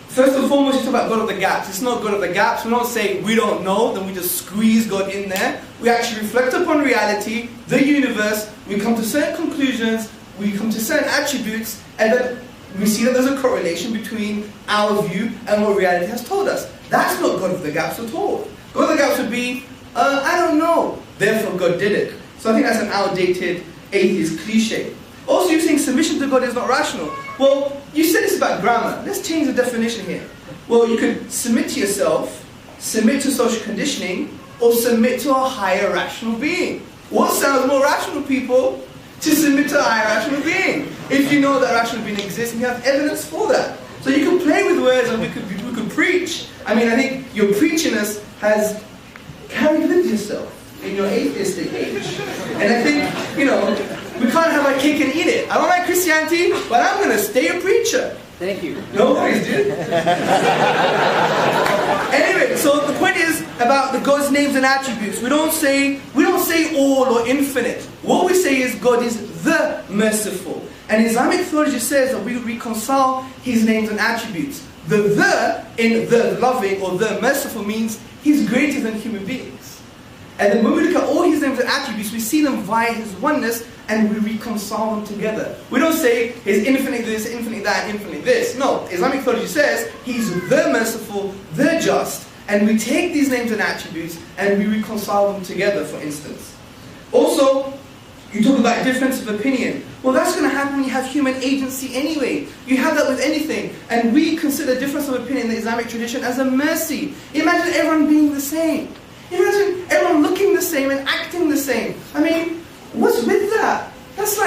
S4: First and foremost, you talk about God of the gaps. It's not God of the gaps. We don't say we don't know, then we just squeeze God in there. We actually reflect upon reality, the universe, we come to certain conclusions, we come to certain attributes, and then we see that there's a correlation between our view and what reality has told us. That's not God of the gaps at all. God of the gaps would be, I don't know, therefore God did it. So I think that's an outdated atheist cliche. Also, you're saying submission to God is not rational. Well, you said this about grammar. Let's change the definition here. Well, you could submit to yourself, submit to social conditioning, or submit to a higher rational being. What sounds more rational, people? To submit to a higher rational being. If you know that rational being exists and you have evidence for that. So you can play with words and we could preach. I mean, I think your preachiness has carried with yourself in your atheistic age. And I think, you know, we can't have our cake and eat it. I don't like Christianity, but I'm going to stay a preacher.
S5: Thank you.
S4: No worries, dude. Anyway, so the point is about the God's names and attributes. We don't say all or infinite. What we say is God is the merciful. And Islamic theology says that we reconcile His names and attributes. The in the loving or the merciful means He's greater than human beings. And then when we look at all His names and attributes, we see them via His oneness and we reconcile them together. We don't say He's infinite this, infinite that, and infinite this. No, Islamic theology says He's the merciful, the just, and we take these names and attributes and we reconcile them together, for instance. Also, you talk about difference of opinion. Well, that's going to happen when you have human agency anyway. You have that with anything. And we consider difference of opinion in the Islamic tradition as a mercy. Imagine everyone being the same. Imagine everyone looking the same and acting the same. I mean, what's with that? That's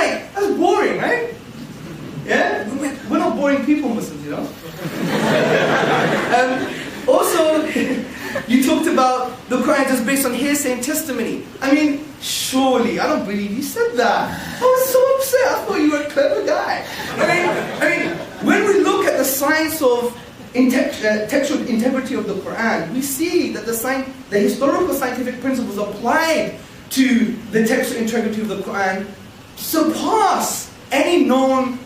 S4: boring, right? Yeah? We're not boring people, Muslims, you know? Also, you talked about the Quran just based on hearsay and testimony. I mean, surely, I don't believe you said that. I was so upset. I thought you were a clever guy. I mean, when we look at the science of textual integrity of the Quran, we see that the historical scientific principles applied to the textual integrity of the Quran surpass any known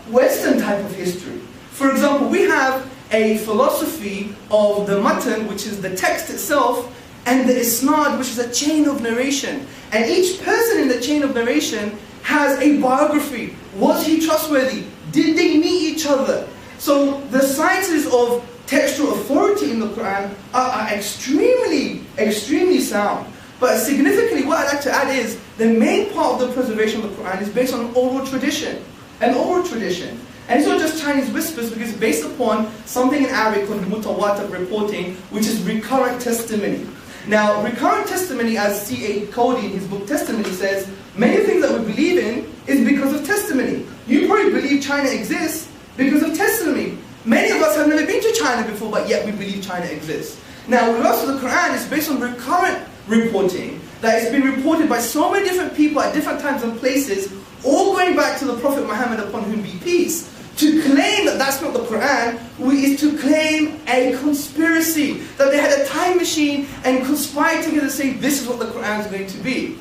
S4: Western type of history. For example, we have a philosophy of the matan, which is the text itself, and the isnad, which is a chain of narration. And each person in the chain of narration has a biography. Was he trustworthy? Did they meet each other? So the sciences of textual authority in the Quran are extremely, extremely sound. But significantly, what I'd like to add is the main part of the preservation of the Quran is based on oral tradition. An oral tradition. And it's not just Chinese whispers, because it's based upon something in Arabic called mutawatir reporting, which is recurrent testimony. Now, recurrent testimony, as C.A. Cody in his book Testimony says, many things that we believe in is because of testimony. You probably believe China exists because of testimony. Many of us have never been to China before, but yet we believe China exists. Now, with regards to the Quran, it's based on recurrent reporting, that it's been reported by so many different people at different times and places, all going back to the Prophet Muhammad, upon whom be peace. To claim that that's not the Quran is to claim a conspiracy, that they had a time machine and conspired together to say this is what the Quran is going to be.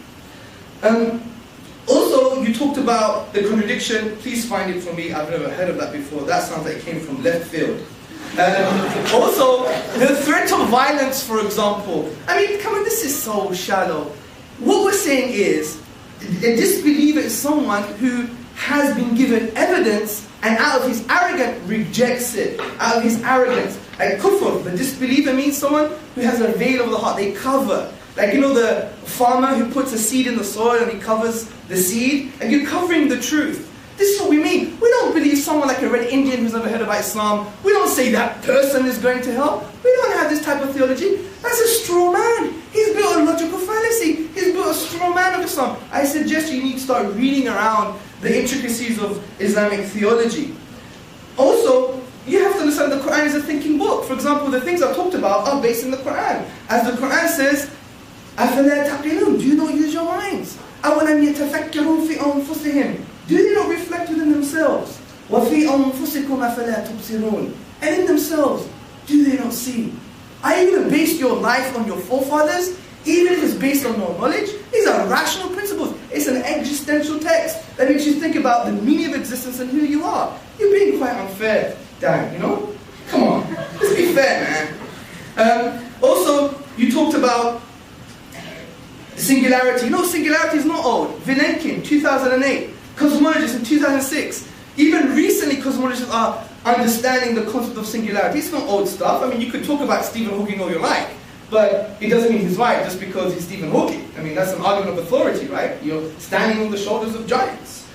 S4: Also, you talked about the contradiction. Please find it for me. I've never heard of that before. That sounds like it came from left field. Also, the threat of violence, for example. I mean, come on, this is so shallow. What we're saying is, a disbeliever is someone who has been given evidence and out of his arrogance rejects it. Out of his arrogance. Like kufr, the disbeliever means someone who has a veil over the heart. They cover. Like, you know, the farmer who puts a seed in the soil and he covers the seed, and you're covering the truth. This is what we mean. We don't believe someone like a red Indian who's never heard about Islam. We don't say that person is going to hell. We don't have this type of theology. That's a straw man. He's built a logical fallacy. He's built a straw man of Islam. I suggest you need to start reading around the intricacies of Islamic theology. Also, you have to understand the Quran is a thinking book. For example, the things I've talked about are based in the Quran. As the Quran says, أَفَلَا تَعْقِلُونَ, do you not use your minds? أَوَلَمْ يَتَفَكَّرُوا فِي أَنفُسِهِمْ, do they not reflect within themselves? وَفِي أَنفُسِكُمْ أَفَلَا تُبْصِرُونَ, and in themselves, do they not see? Are you going to base your life on your forefathers, even if it's based on no knowledge? These are rational principles. It's an existential text that makes you think about the meaning of existence and who you are. You're being quite unfair, Dan, you know? Come on, let's be fair, man. Also, you talked about singularity. No, singularity is not old. Vilenkin, 2008. Cosmologists in 2006. Even recently, cosmologists are understanding the concept of singularity. It's not old stuff. I mean, you could talk about Stephen Hawking all you like, but it doesn't mean he's right just because he's Stephen Hawking. I mean, that's an argument of authority, right? You're standing on the shoulders of giants.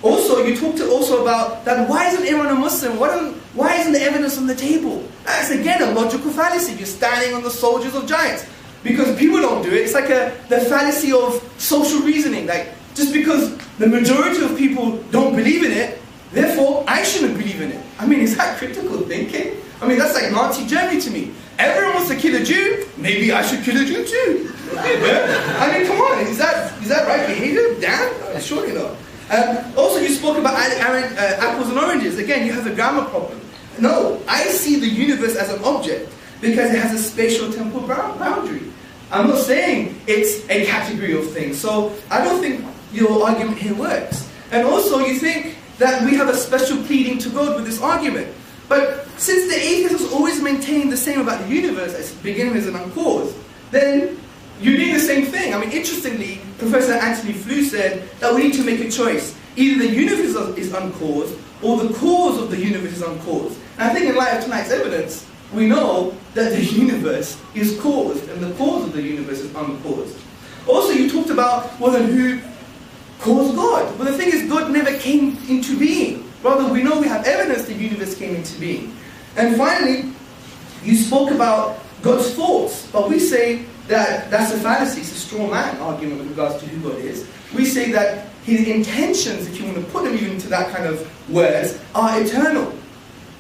S4: Also, you talked also about that why isn't everyone a Muslim? Why isn't the evidence on the table? That's again a logical fallacy. You're standing on the shoulders of giants. Because people don't do it. It's like the fallacy of social reasoning. Like, just because the majority of people don't believe in it, therefore I shouldn't believe in it. I mean, is that critical thinking? I mean, that's like Nazi Germany to me. Everyone wants to kill a Jew, maybe I should kill a Jew too. I mean, come on, is that right behavior? Damn, surely not. Also, you spoke about apples and oranges. Again, you have a grammar problem. No, I see the universe as an object because it has a spatial temporal boundary. I'm not saying it's a category of things. So I don't think your argument here works. And also, you think that we have a special pleading to God with this argument. But since the atheist has always maintained the same about the universe as beginning as an uncaused, then you're doing the same thing. I mean, interestingly, Professor Anthony Flew said that we need to make a choice. Either the universe is uncaused, or the cause of the universe is uncaused. And I think in light of tonight's evidence, we know that the universe is caused, and the cause of the universe is uncaused. Also, you talked about, well, then who caused God? Well, the thing is, God never came into being. Rather, we know we have evidence the universe came into being. And finally, you spoke about God's thoughts, but we say that that's a fallacy, it's a straw man argument with regards to who God is. We say that his intentions, if you want to put them even into that kind of words, are eternal.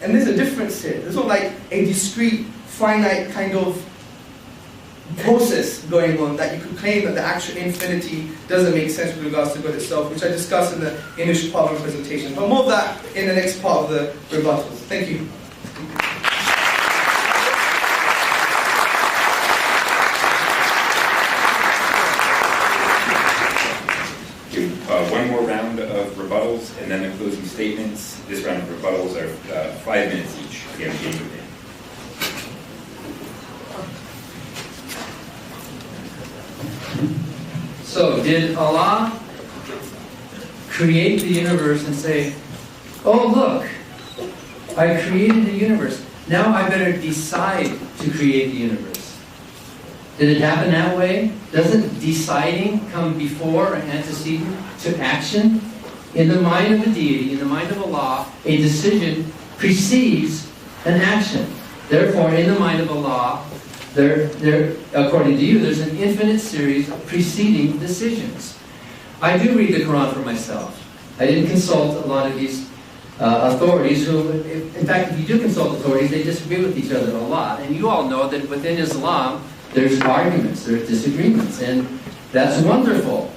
S4: And there's a difference here. There's not like a discrete, finite kind of process going on that you could claim that the actual infinity doesn't make sense with regards to God itself, which I discussed in the initial part of my presentation. But more of that in the next part of the rebuttals. Thank you.
S3: One more round of rebuttals, and then the closing statements. This round of rebuttals are 5 minutes each. Again, beginning with Dan.
S5: So, did Allah create the universe and say, oh look, I created the universe, now I better decide to create the universe? Did it happen that way? Doesn't deciding come before and antecedent to action? In the mind of a deity, in the mind of Allah, a decision precedes an action. Therefore, in the mind of Allah, according to you, there's an infinite series of preceding decisions. I do read the Quran for myself. I didn't consult a lot of these authorities who, in fact, if you do consult authorities, they disagree with each other a lot. And you all know that within Islam, there's arguments, there's disagreements, and that's wonderful.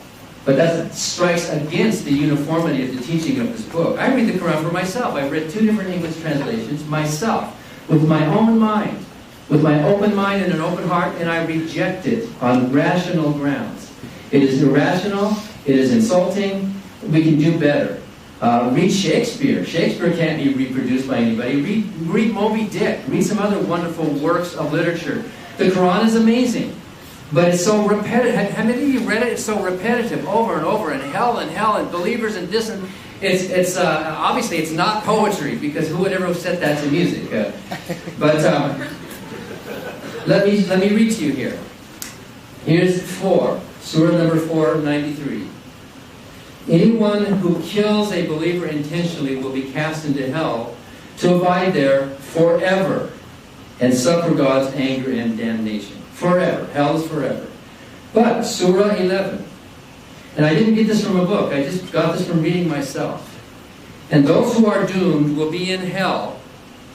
S5: But that strikes against the uniformity of the teaching of this book. I read the Quran for myself. I've read 2 different English translations myself, with my own mind, with my open mind and an open heart, and I reject it on rational grounds. It is irrational, it is insulting, we can do better. Read Shakespeare. Shakespeare can't be reproduced by anybody. Read Moby Dick. Read some other wonderful works of literature. The Quran is amazing, but it's so repetitive. How many of you read it? It's so repetitive, over and over, and hell, and believers, and this, and it's obviously it's not poetry, because who would ever have set that to music? But let me read to you here. Here's 4, Surah number 493. Anyone who kills a believer intentionally will be cast into hell to abide there forever and suffer God's anger and damnation. Forever. Hell is forever. But, Surah 11. And I didn't get this from a book. I just got this from reading myself. And those who are doomed will be in hell.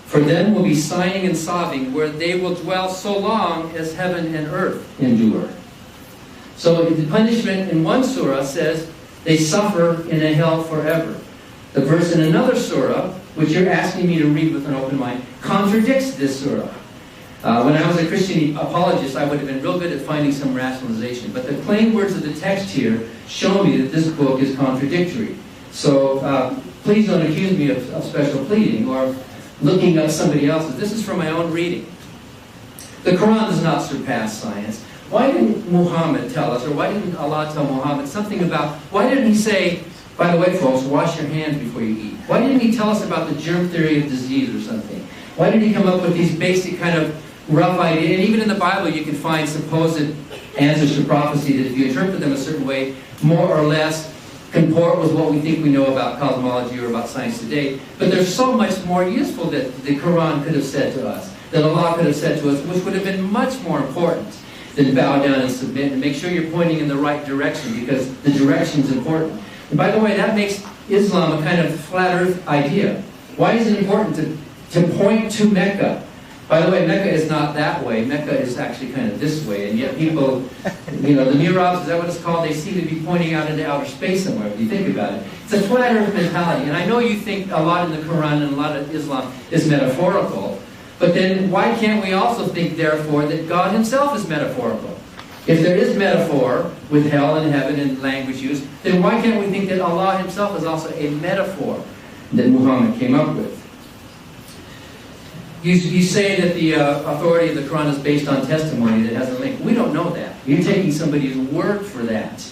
S5: For them will be sighing and sobbing, where they will dwell so long as heaven and earth endure. So the punishment in one surah says they suffer in a hell forever. The verse in another surah, which you're asking me to read with an open mind, contradicts this surah. When I was a Christian apologist, I would have been real good at finding some rationalization. But the plain words of the text here show me that this book is contradictory. So please don't accuse me of special pleading or looking up somebody else's. This is from my own reading. The Quran does not surpass science. Why didn't Muhammad tell us, or why didn't Allah tell Muhammad something about, why didn't he say, by the way folks, wash your hands before you eat? Why didn't he tell us about the germ theory of disease or something? Why did he come up with these basic kind of rough ideas? And even in the Bible you can find supposed answers to prophecy that if you interpret them a certain way, more or less comport with what we think we know about cosmology or about science today. But there's so much more useful that the Quran could have said to us, that Allah could have said to us, which would have been much more important than bow down and submit, and make sure you're pointing in the right direction, because the direction's important. And by the way, that makes Islam a kind of flat earth idea. Why is it important to point to Mecca? By the way, Mecca is not that way. Mecca is actually kind of this way, and yet people, the mihrabs, is that what it's called? They seem to be pointing out into outer space somewhere, if you think about it. It's a flat earth mentality, and I know you think a lot in the Quran and a lot of Islam is metaphorical, but then why can't we also think, therefore, that God himself is metaphorical? If there is metaphor with hell and heaven and language use, then why can't we think that Allah himself is also a metaphor that Muhammad came up with? You say that the authority of the Quran is based on testimony that has a link. We don't know that. You're taking somebody's word for that.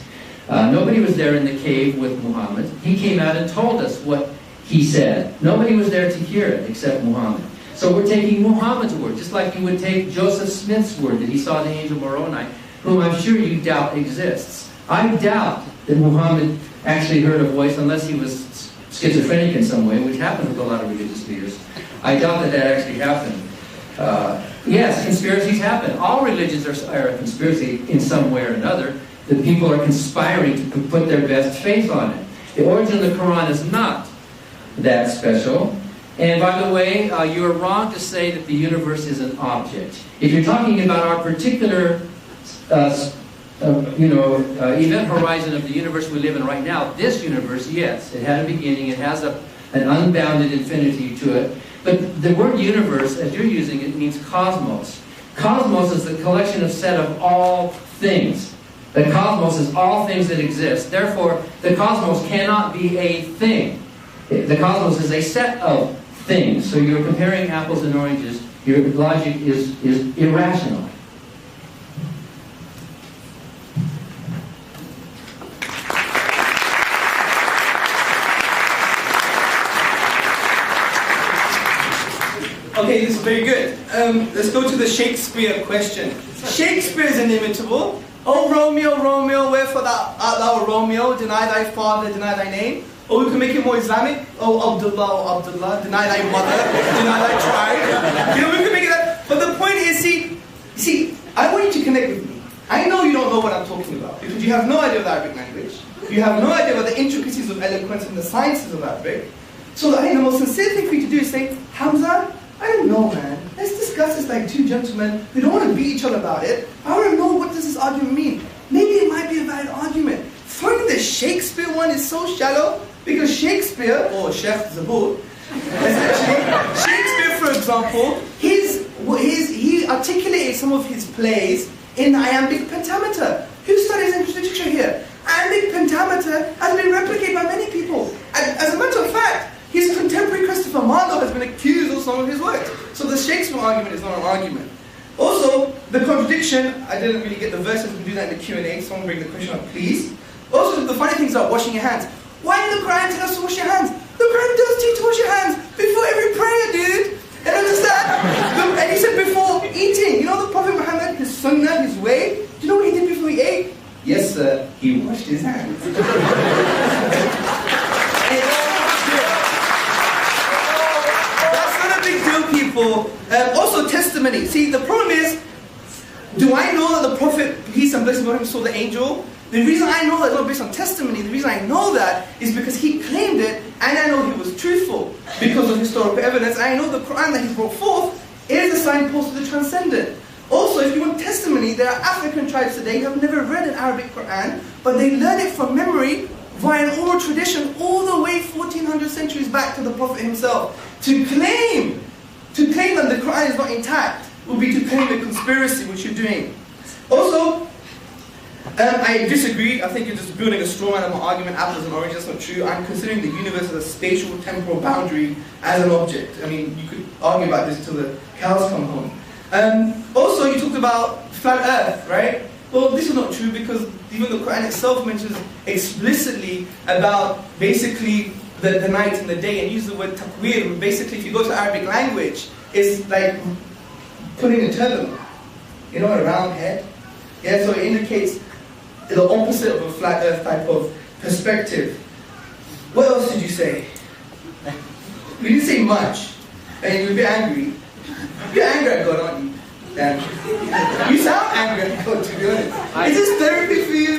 S5: Nobody was there in the cave with Muhammad. He came out and told us what he said. Nobody was there to hear it except Muhammad. So we're taking Muhammad's word, just like you would take Joseph Smith's word that he saw the angel Moroni, whom I'm sure you doubt exists. I doubt that Muhammad actually heard a voice unless he was schizophrenic in some way, which happens with a lot of religious leaders. I doubt that actually happened. Yes, conspiracies happen. All religions are a conspiracy in some way or another. The people are conspiring to put their best faith on it. The origin of the Quran is not that special. And by the way, you're wrong to say that the universe is an object. If you're talking about our particular event horizon of the universe we live in right now, this universe, yes, it had a beginning, it has an unbounded infinity to it. But the word universe, as you're using it, means cosmos. Cosmos is the collection of set of all things. The cosmos is all things that exist. Therefore, the cosmos cannot be a thing. The cosmos is a set of things. So you're comparing apples and oranges. Your logic is irrational.
S4: Okay, this is very good. Let's go to the Shakespeare question. Shakespeare is inimitable. Oh, Romeo, Romeo, wherefore art thou Romeo? Deny thy father, deny thy name. Or we can make it more Islamic. Oh, Abdullah, deny thy mother, deny thy tribe. We can make it that. But the point is, see, I want you to connect with me. I know you don't know what I'm talking about, because you have no idea of the Arabic language. You have no idea about the intricacies of eloquence and the sciences of Arabic. So I think the most sincere thing for you to do is say, Hamza, I don't know, man. Let's discuss this like two gentlemen. We don't want to beat each other about it. I want to know, what does this argument mean? Maybe it might be a valid argument. Throwing the Shakespeare one is so shallow, because Shakespeare, or Sheikh Zabur, essentially, Shakespeare, for example, he articulated some of his plays in iambic pentameter. Who studies English literature here? Iambic pentameter has been replicated by many people. As a matter of fact, his contemporary Christopher Marlowe has been accused of some of his works. So the Shakespeare argument is not an argument. Also, the contradiction, I didn't really get the verses, we can do that in the Q&A. Someone bring the question up, please. Also, the funny thing is about washing your hands. Why did the Quran tell us to wash your hands? The Quran does teach to wash your hands before every prayer, dude. You understand? And he said before eating. You know the Prophet Muhammad, his sunnah, his way? Do you know what he did before he ate? Yes, sir. He washed his hands. That's not a big deal, people. Also, testimony. See, the problem is, do I know that the Prophet, peace and blessings on him, saw the angel? The reason I know that is not based on testimony. The reason I know that is because he claimed it, and I know he was truthful because of historical evidence. And I know the Quran that he brought forth is a signpost of the transcendent. Also, if you want testimony, there are African tribes today who have never read an Arabic Quran, but they learn it from memory via an oral tradition all the way 1400 centuries back to the Prophet himself. To claim that the Quran is not intact would be to claim a conspiracy, which you're doing. Also, I disagree. I think you're just building a straw man of my argument, apples and oranges. That's not true. I'm considering the universe as a spatial temporal boundary as an object. I mean, you could argue about this until the cows come home. Also, you talked about flat earth, right? Well, this is not true, because even the Quran itself mentions explicitly about basically the night and the day, and use the word taqweer. Basically, if you go to Arabic language, it's like putting a turban, you know, a round head. Yeah, so it indicates the opposite of a flat earth type of perspective. What else did you say? You didn't say much. And you're a bit angry. You're angry at God, aren't you? Dan? You sound angry at God, to be honest. Is this therapy for you?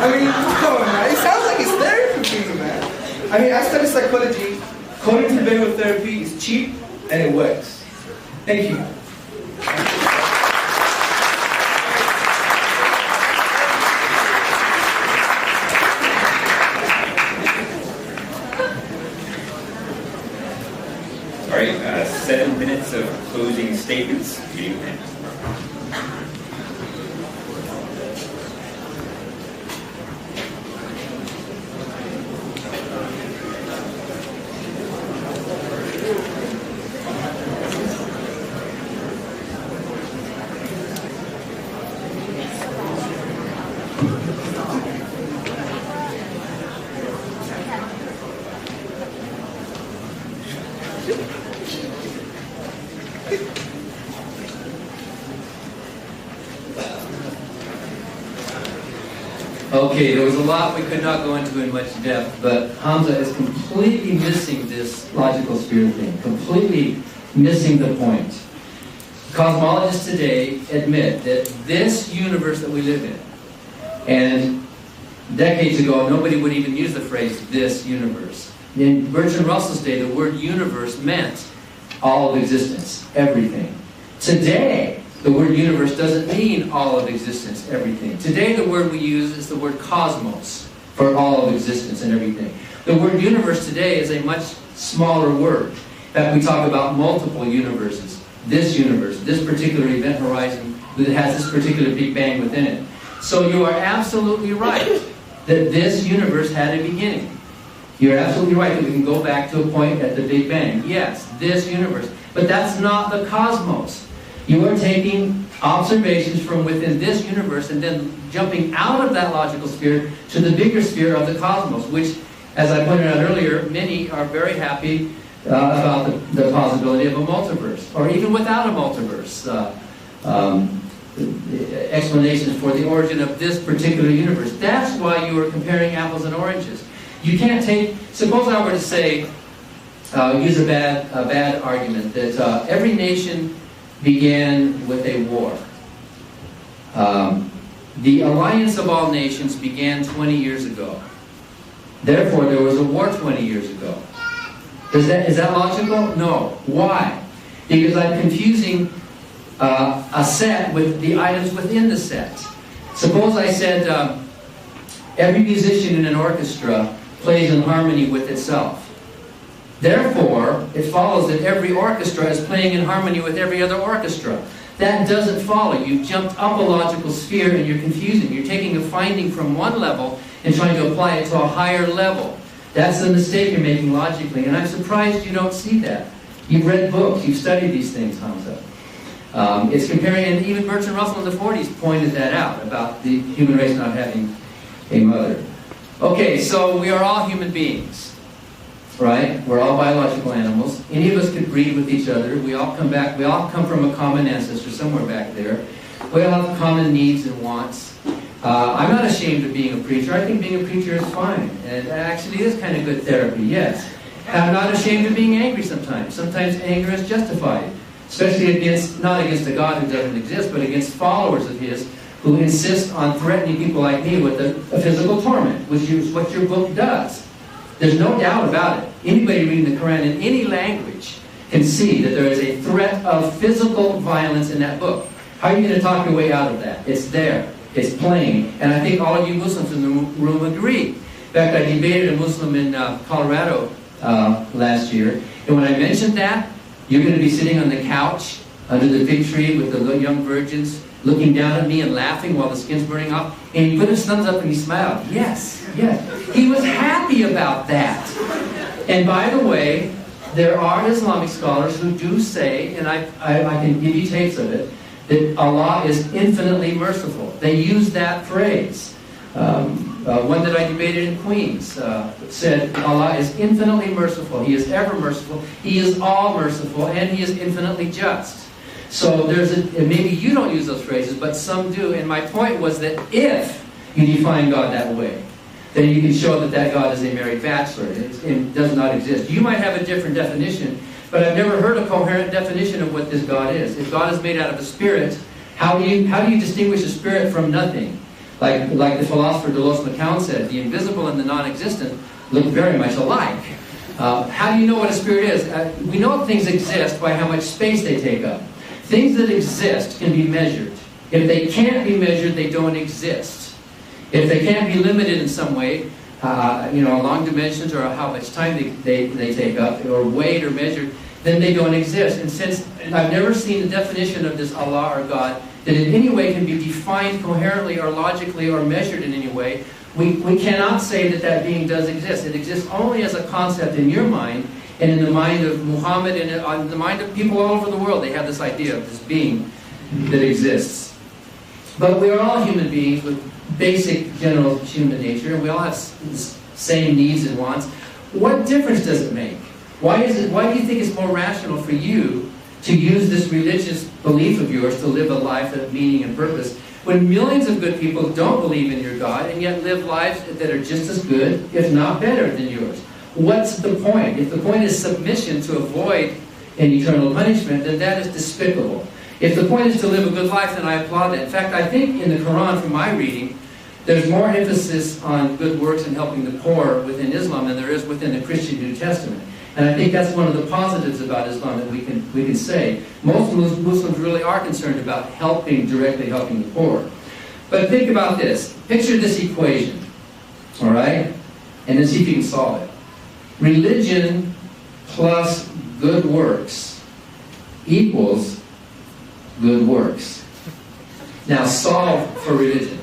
S4: I mean, come on, man. It sounds like it's therapy for you, man. I mean, I studied psychology. Cognitive behavioral therapy is cheap and it works. Thank you.
S3: All right, 7 minutes of closing statements. Meeting will end.
S5: Okay, there was a lot we could not go into in much depth, but Hamza is completely missing this logical sphere thing, completely missing the point. Cosmologists today admit that this universe that we live in, and decades ago nobody would even use the phrase this universe. In Bertrand Russell's day, the word universe meant all of existence, everything. Today, the word universe doesn't mean all of existence, everything. Today the word we use is the word cosmos for all of existence and everything. The word universe today is a much smaller word. In fact, we talk about multiple universes. This universe, this particular event horizon that has this particular Big Bang within it. So you are absolutely right that this universe had a beginning. You're absolutely right that we can go back to a point at the Big Bang. Yes, this universe. But that's not the cosmos. You are taking observations from within this universe and then jumping out of that logical sphere to the bigger sphere of the cosmos, which, as I pointed out earlier, many are very happy about the possibility of a multiverse, or even without a multiverse. Explanations for the origin of this particular universe. That's why you are comparing apples and oranges. You can't take, suppose I were to say, use a bad argument, that every nation began with a war. The alliance of all nations began 20 years ago. Therefore, there was a war 20 years ago. Is that logical? No. Why? Because I'm confusing a set with the items within the set. Suppose I said every musician in an orchestra plays in harmony with itself. Therefore, it follows that every orchestra is playing in harmony with every other orchestra. That doesn't follow. You've jumped up a logical sphere and you're confusing. You're taking a finding from one level and trying to apply it to a higher level. That's the mistake you're making logically, and I'm surprised you don't see that. You've read books, you've studied these things, Hamza. It's comparing, and even Bertrand Russell in the 40s pointed that out, about the human race not having a mother. Okay, so we are all human beings. Right? We're all biological animals. Any of us could breed with each other. We all come from a common ancestor somewhere back there. We all have common needs and wants. I'm not ashamed of being a preacher. I think being a preacher is fine. And it actually is kind of good therapy, yes. I'm not ashamed of being angry sometimes. Sometimes anger is justified. Especially not against a God who doesn't exist, but against followers of His who insist on threatening people like me with a physical torment, which is what your book does. There's no doubt about it. Anybody reading the Quran in any language can see that there is a threat of physical violence in that book. How are you going to talk your way out of that? It's there. It's plain. And I think all of you Muslims in the room agree. In fact, I debated a Muslim in Colorado last year. And when I mentioned that, you're going to be sitting on the couch under the fig tree with the little young virgins looking down at me and laughing while the skin's burning off. And he put his thumbs up and he smiled. Yes, yes. He was happy about that. And by the way, there are Islamic scholars who do say, and I can give you tapes of it, that Allah is infinitely merciful. They use that phrase. One that I debated in Queens said Allah is infinitely merciful. He is ever merciful. He is all merciful, and He is infinitely just. So maybe you don't use those phrases, but some do. And my point was that if you define God that way, then you can show that that God is a married bachelor. It does not exist. You might have a different definition, but I've never heard a coherent definition of what this God is. If God is made out of a spirit, how do you distinguish a spirit from nothing? Like the philosopher Delos McCown said, the invisible and the non-existent look very much alike. How do you know what a spirit is? We know things exist by how much space they take up. Things that exist can be measured. If they can't be measured, they don't exist. If they can't be limited in some way, along dimensions or how much time they take up, or weighed or measured, then they don't exist. And since I've never seen the definition of this Allah or God that in any way can be defined coherently or logically or measured in any way, we cannot say that that being does exist. It exists only as a concept in your mind and in the mind of Muhammad and in the mind of people all over the world. They have this idea of this being that exists. But we are all human beings with basic general human nature, and we all have same needs and wants. What difference does it make? Why do you think it's more rational for you to use this religious belief of yours to live a life of meaning and purpose, when millions of good people don't believe in your God and yet live lives that are just as good, if not better, than yours? What's the point? If the point is submission to avoid an eternal punishment, then that is despicable. If the point is to live a good life, then I applaud that. In fact, I think in the Quran, from my reading, there's more emphasis on good works and helping the poor within Islam than there is within the Christian New Testament. And I think that's one of the positives about Islam that we can say. Most Muslims really are concerned about directly helping the poor. But think about this. Picture this equation, all right? And then see if you can solve it. Religion plus good works equals good works. Now solve for religion.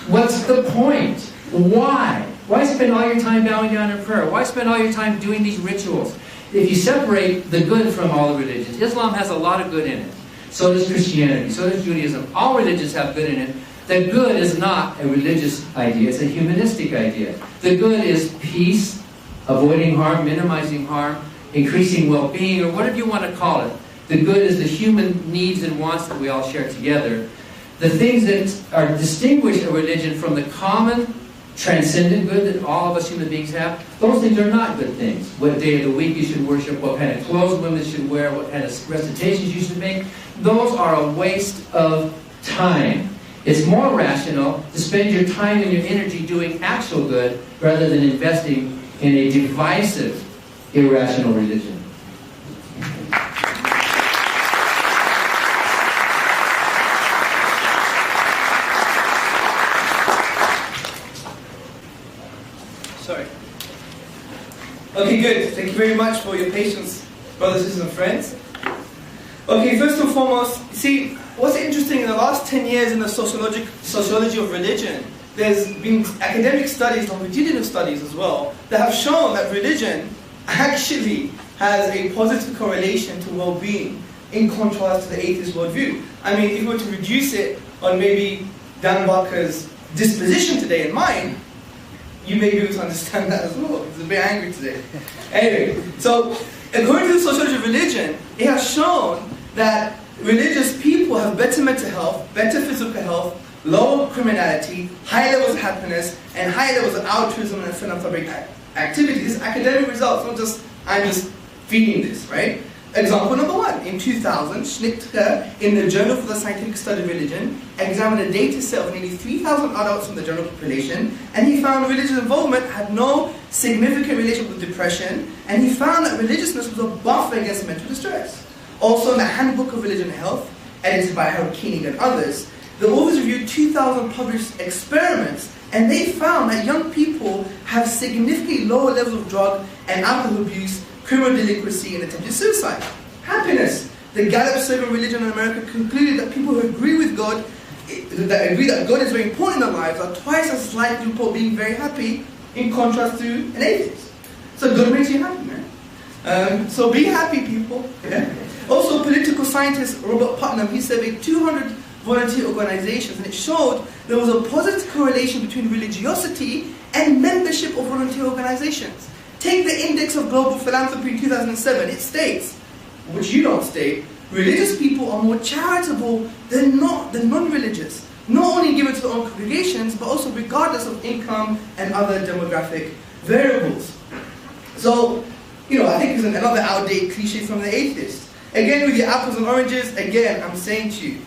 S5: What's the point? Why? Why spend all your time bowing down in prayer? Why spend all your time doing these rituals? If you separate the good from all the religions, Islam has a lot of good in it. So does Christianity, so does Judaism. All religions have good in it. The good is not a religious idea, it's a humanistic idea. The good is peace, avoiding harm, minimizing harm, increasing well-being, or whatever you want to call it. The good is the human needs and wants that we all share together. The things that distinguish a religion from the common, transcendent good that all of us human beings have, those things are not good things. What day of the week you should worship, what kind of clothes women should wear, what kind of recitations you should make, those are a waste of time. It's more rational to spend your time and your energy doing actual good rather than investing in a divisive, irrational religion.
S4: Sorry. Okay, good. Thank you very much for your patience, brothers, sisters, and friends. Okay, first and foremost, see, what's interesting, in the last 10 years in the sociology of religion, there's been academic studies, longitudinal studies as well, that have shown that religion actually has a positive correlation to well-being, in contrast to the atheist worldview. I mean, if we were to reduce it on maybe Dan Barker's disposition today and mine, you may be able to understand that as well. He's a bit angry today. Anyway, so according to the sociology of religion, it has shown that religious people have better mental health, better physical health, lower criminality, high levels of happiness, and high levels of altruism and philanthropic activity. These are academic results, not just I'm just feeding this, right? Example number one. In 2000, Schnittke, in the Journal for the Scientific Study of Religion, examined a data set of nearly 3,000 adults from the general population, and he found religious involvement had no significant relation with depression, and he found that religiousness was a buffer against mental distress. Also, in the Handbook of Religion and Health, edited by Harold Koenig and others, the authors reviewed 2,000 published experiments, and they found that young people have significantly lower levels of drug and alcohol abuse, criminal delinquency, and attempted suicide. Happiness. The Gallup Survey of Religion in America concluded that people who agree with God, that agree that God is very important in their lives, are twice as likely to report being very happy, in contrast to an atheist. So God makes you happy, man. So be happy, people. Yeah? Also, political scientist Robert Putnam, he surveyed 200 volunteer organizations, and it showed there was a positive correlation between religiosity and membership of volunteer organizations. Take the Index of Global Philanthropy in 2007. It states, which you don't state, religious people are more charitable than non-religious. not only given to their own congregations, but also regardless of income and other demographic variables. So, I think it's another outdated cliche from the atheists. Again, with your apples and oranges, again, I'm saying to you,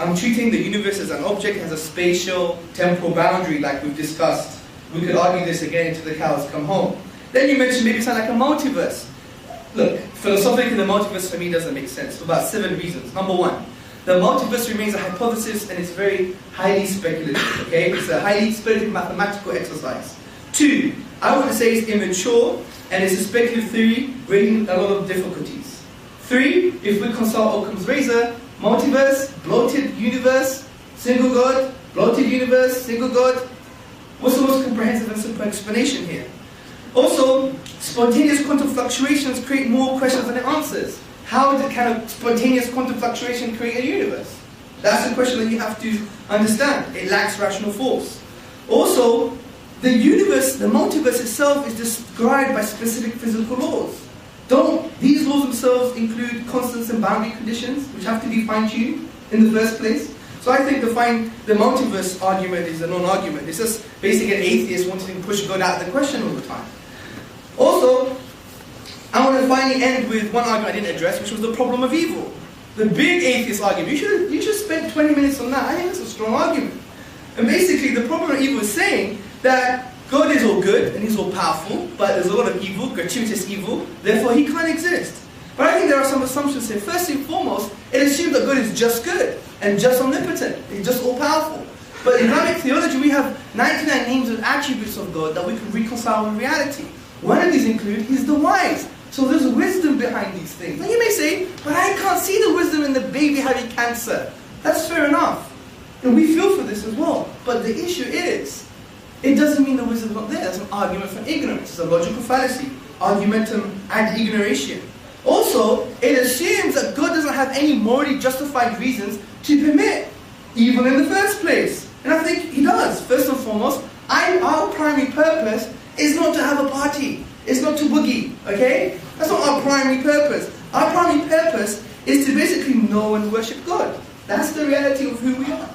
S4: I'm treating the universe as an object, as a spatial, temporal boundary, like we've discussed. We could argue this again until the cows come home. Then you mentioned maybe something like a multiverse. Look, philosophically, the multiverse for me doesn't make sense for about 7 reasons. Number one, the multiverse remains a hypothesis and it's very highly speculative, okay? It's a highly speculative mathematical exercise. 2, I would say it's immature and it's a speculative theory raising a lot of difficulties. 3, if we consult Occam's razor, multiverse, bloated universe, single God, bloated universe, single God. What's the most comprehensive and simple explanation here? Also, spontaneous quantum fluctuations create more questions than it answers. How can a spontaneous quantum fluctuation create a universe? That's a question that you have to understand. It lacks rational force. Also, the universe, the multiverse itself is described by specific physical laws. These laws themselves include constants and boundary conditions, which have to be fine-tuned in the first place. So I think the multiverse argument is a non-argument. It's just basically an atheist wanting to push God out of the question all the time. Also, I want to finally end with one argument I didn't address, which was the problem of evil. The big atheist argument. You should spend 20 minutes on that. I think that's a strong argument. And basically, the problem of evil is saying that God is all good and He's all powerful, but there's a lot of evil, gratuitous evil, therefore He can't exist. But I think there are some assumptions here. First and foremost, it assumes that God is just good and just omnipotent. He's just all powerful. But in Islamic theology, we have 99 names and attributes of God that we can reconcile with reality. One of these include He's the wise. So there's wisdom behind these things. Now you may say, but I can't see the wisdom in the baby having cancer. That's fair enough. And we feel for this as well. But the issue is, it doesn't mean the wisdom is not there. That's an argument for ignorance. It's a logical fallacy. Argumentum ad ignoration. Also, it assumes that God doesn't have any morally justified reasons to permit evil in the first place. And I think He does. First and foremost, our primary purpose is not to have a party. It's not to boogie, okay? That's not our primary purpose. Our primary purpose is to basically know and worship God. That's the reality of who we are.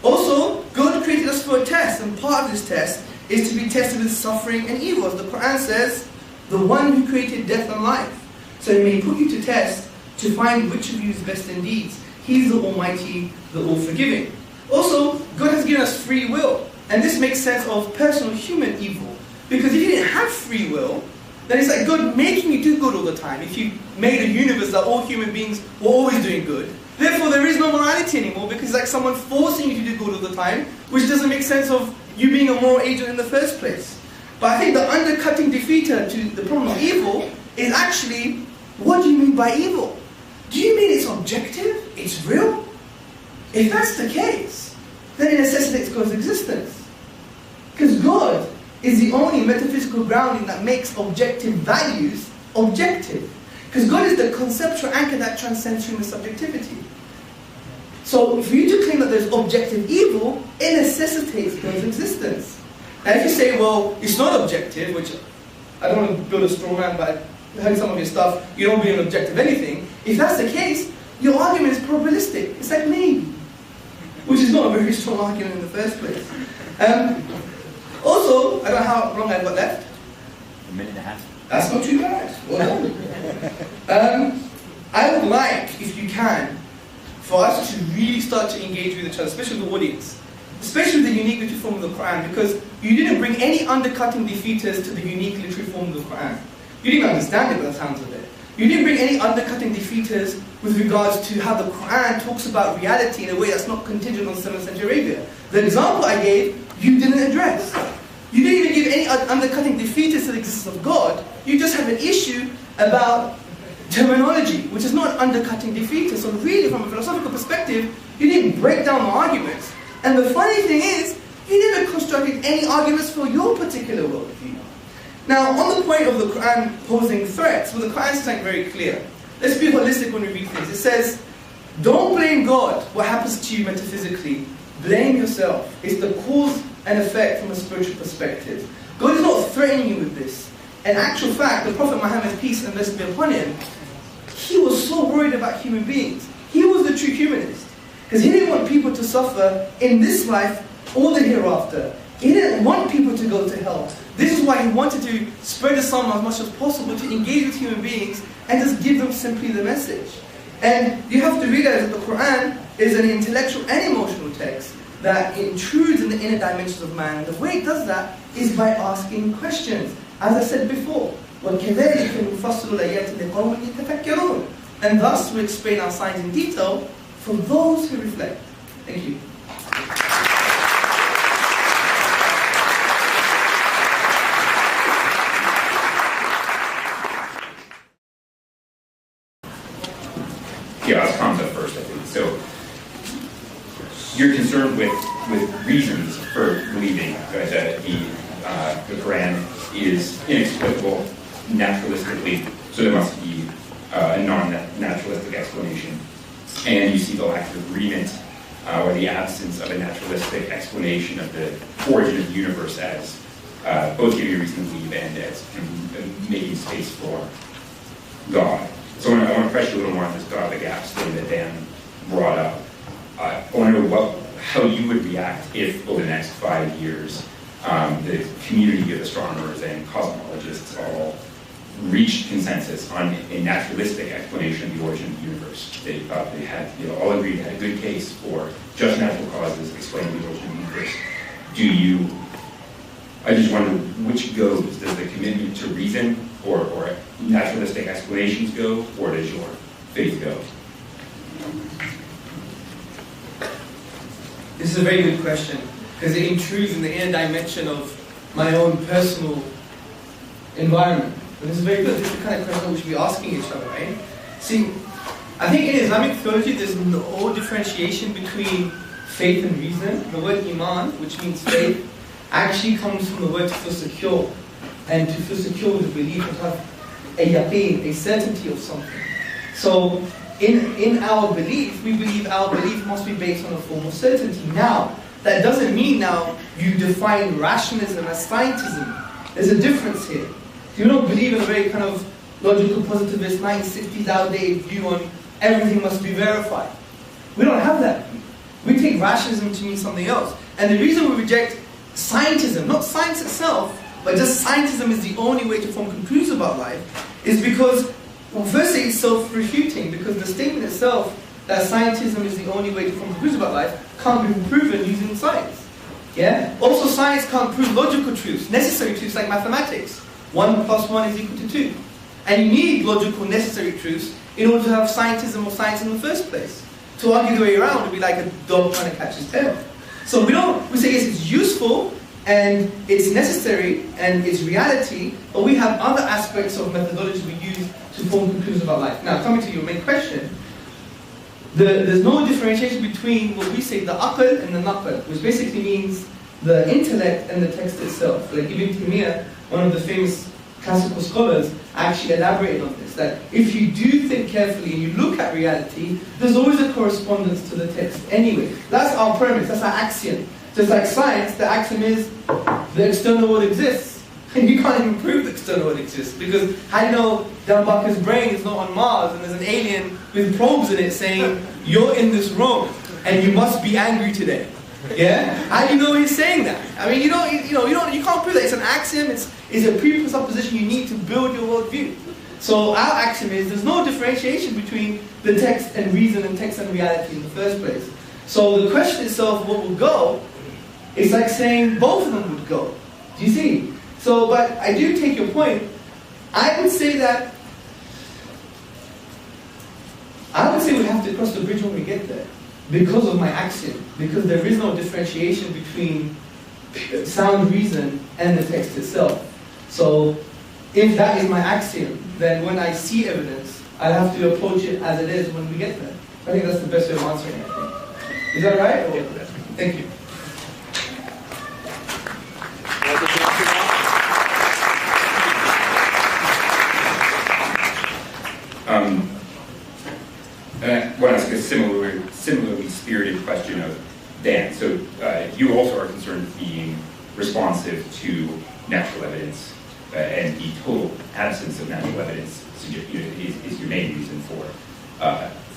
S4: Also, God created us for a test, and part of this test is to be tested with suffering and evil. As the Quran says, the one who created death and life. So He may put you to test to find which of you is best in deeds. He's the Almighty, the All-Forgiving. Also, God has given us free will. And this makes sense of personal human evil. Because if you didn't have free will, then it's like God making you do good all the time. If you made a universe that all human beings were always doing good, therefore there is no morality anymore, because it's like someone forcing you to do good all the time, which doesn't make sense of you being a moral agent in the first place. But I think the undercutting defeater to the problem of evil is actually, what do you mean by evil? Do you mean it's objective? It's real? If that's the case, then it necessitates God's existence. Because God is the only metaphysical grounding that makes objective values objective. Because God is the conceptual anchor that transcends human subjectivity. So for you to claim that there's objective evil, it necessitates God's existence. Now if you say, well, it's not objective, which I don't want to build a straw man, but I heard some of your stuff, you don't believe in objective anything. If that's the case, your argument is probabilistic. It's like me, which is not a very strong argument in the first place. Also, I don't know how long I've got left.
S3: 1.5 minutes.
S4: That's not too bad. Well done. I would like, if you can, for us to really start to engage with each other, especially the audience, especially the unique literary form of the Quran, because you didn't bring any undercutting defeaters to the unique literary form of the Quran. You didn't understand it by the sounds of it. You didn't bring any undercutting defeaters with regards to how the Quran talks about reality in a way that's not contingent on 7th century Arabia. The example I gave, you didn't address. You didn't even give any undercutting defeaters to the existence of God. You just have an issue about terminology, which is not undercutting defeaters. So really, from a philosophical perspective, you didn't break down the arguments. And the funny thing is, you never constructed any arguments for your particular worldview. Now, on the point of the Quran posing threats, well, the Quran is something very clear. Let's be holistic when we read things. It says, don't blame God what happens to you metaphysically. Blame yourself. It's the cause and effect from a spiritual perspective. God is not threatening you with this. In actual fact, the Prophet Muhammad, peace and blessings be upon him, he was so worried about human beings. He was the true humanist. Because he didn't want people to suffer in this life or the hereafter. He didn't want people to go to hell. This is why he wanted to spread the Islam as much as possible, to engage with human beings and just give them simply the message. And you have to realize that the Quran is an intellectual and emotional text that intrudes in the inner dimensions of man. And the way it does that is by asking questions. As I said before, وَكَذَلِكَ نُفَصِّلُ الْآيَاتِ لِقَوْمٍ يَتَفَكَّرُونَ. And thus we explain our signs in detail for those who reflect. Thank you.
S3: Yeah, I'll Hamza first, I think. So, you're concerned with reasons for believing that the Quran is inexplicable naturalistically, so there must be a non-naturalistic explanation. And you see the lack of agreement or the absence of a naturalistic explanation of the origin of the universe as both giving you reason to believe and as kind of making space for God. So I want to press you a little more on this God of the Gaps thing that Dan brought up. I want to know how you would react if over the next 5 years the community of astronomers and cosmologists all reached consensus on a naturalistic explanation of the origin of the universe. They thought they had, all agreed had a good case for just natural causes explaining the origin of the universe. I just wonder which goes. Does the commitment to reason or naturalistic explanations go, or does your faith go?
S4: This is a very good question, because it intrudes in the inner dimension of my own personal environment. And this is very good. This is the kind of question we should be asking each other, right? See, I think in Islamic theology there's no differentiation between faith and reason. The word iman, which means faith, actually comes from the word to feel secure. And to feel secure with the belief and have a yaqeen, a certainty of something. So, in our belief, we believe our belief must be based on a form of certainty. Now, that doesn't mean now you define rationalism as scientism. There's a difference here. You don't believe in a very kind of logical positivist 1960s outdated view on everything must be verified. We don't have that view. We take rationalism to mean something else. And the reason we reject scientism, not science itself, but just scientism is the only way to form conclusions about life, is because, well, firstly, it's self-refuting, because the statement itself that scientism is the only way to form conclusions about life can't be proven using science. Yeah? Also, science can't prove logical truths, necessary truths like mathematics. 1 + 1 is equal to 2. And you need logical, necessary truths in order to have scientism or science in the first place. To argue the way around would be like a dog trying to catch his tail. So we say, yes, it's useful, and it's necessary, and it's reality, but we have other aspects of methodology we use to form conclusions about life. Now, coming to your main question, there's no differentiation between what we say, the aql and the naql, which basically means the intellect and the text itself. Like Ibn Taymiyyah, one of the famous classical scholars, actually elaborated on this, that if you do think carefully and you look at reality, there's always a correspondence to the text anyway. That's our premise, that's our axiom. Just like science, the axiom is the external world exists. And you can't even prove the external world exists, because how do you know Dan Barker's brain is not on Mars and there's an alien with probes in it saying, you're in this room and you must be angry today? Yeah? How do you know he's saying that? I mean, you can't prove that. It's an axiom, it's a presupposition you need to build your worldview. So our axiom is there's no differentiation between the text and reason and text and reality in the first place. So the question itself, what will go, it's like saying both of them would go. Do you see? So, but I do take your point. I would say we have to cross the bridge when we get there, because of my axiom, because there is no differentiation between sound reason and the text itself. So, if that is my axiom, then when I see evidence, I'll have to approach it as it is when we get there. I think that's the best way of answering it, I think. Is that right? Or? Thank you.
S3: And I want to ask a similarly spirited question of Dan. So you also are concerned with being responsive to natural evidence, and the total absence of natural evidence is your main reason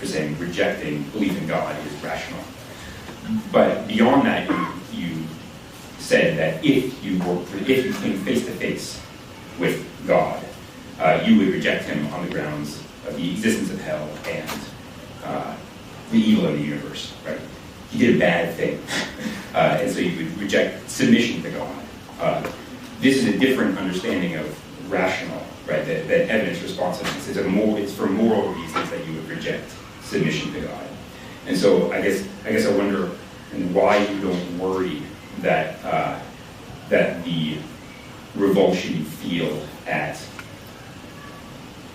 S3: for saying rejecting belief in God is rational. But beyond that, you said that if you came face to face with God, you would reject him on the grounds of the existence of hell and the evil of the universe, right? He did a bad thing, and so you would reject submission to God. This is a different understanding of rational, right? That evidence responsiveness is it's for moral reasons that you would reject submission to God. And so I guess I wonder why you don't worry that that the revulsion you feel at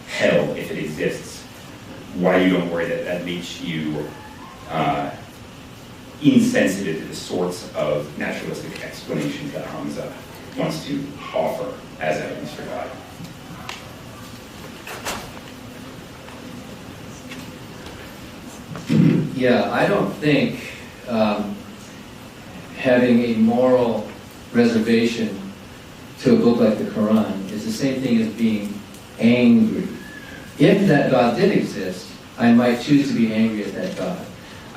S3: hell, if it exists, why you don't worry that makes you insensitive to the sorts of naturalistic explanations that Hamza wants to offer as evidence for God.
S5: Yeah, I don't think having a moral reservation to a book like the Quran is the same thing as being angry. If that God did exist, I might choose to be angry at that God.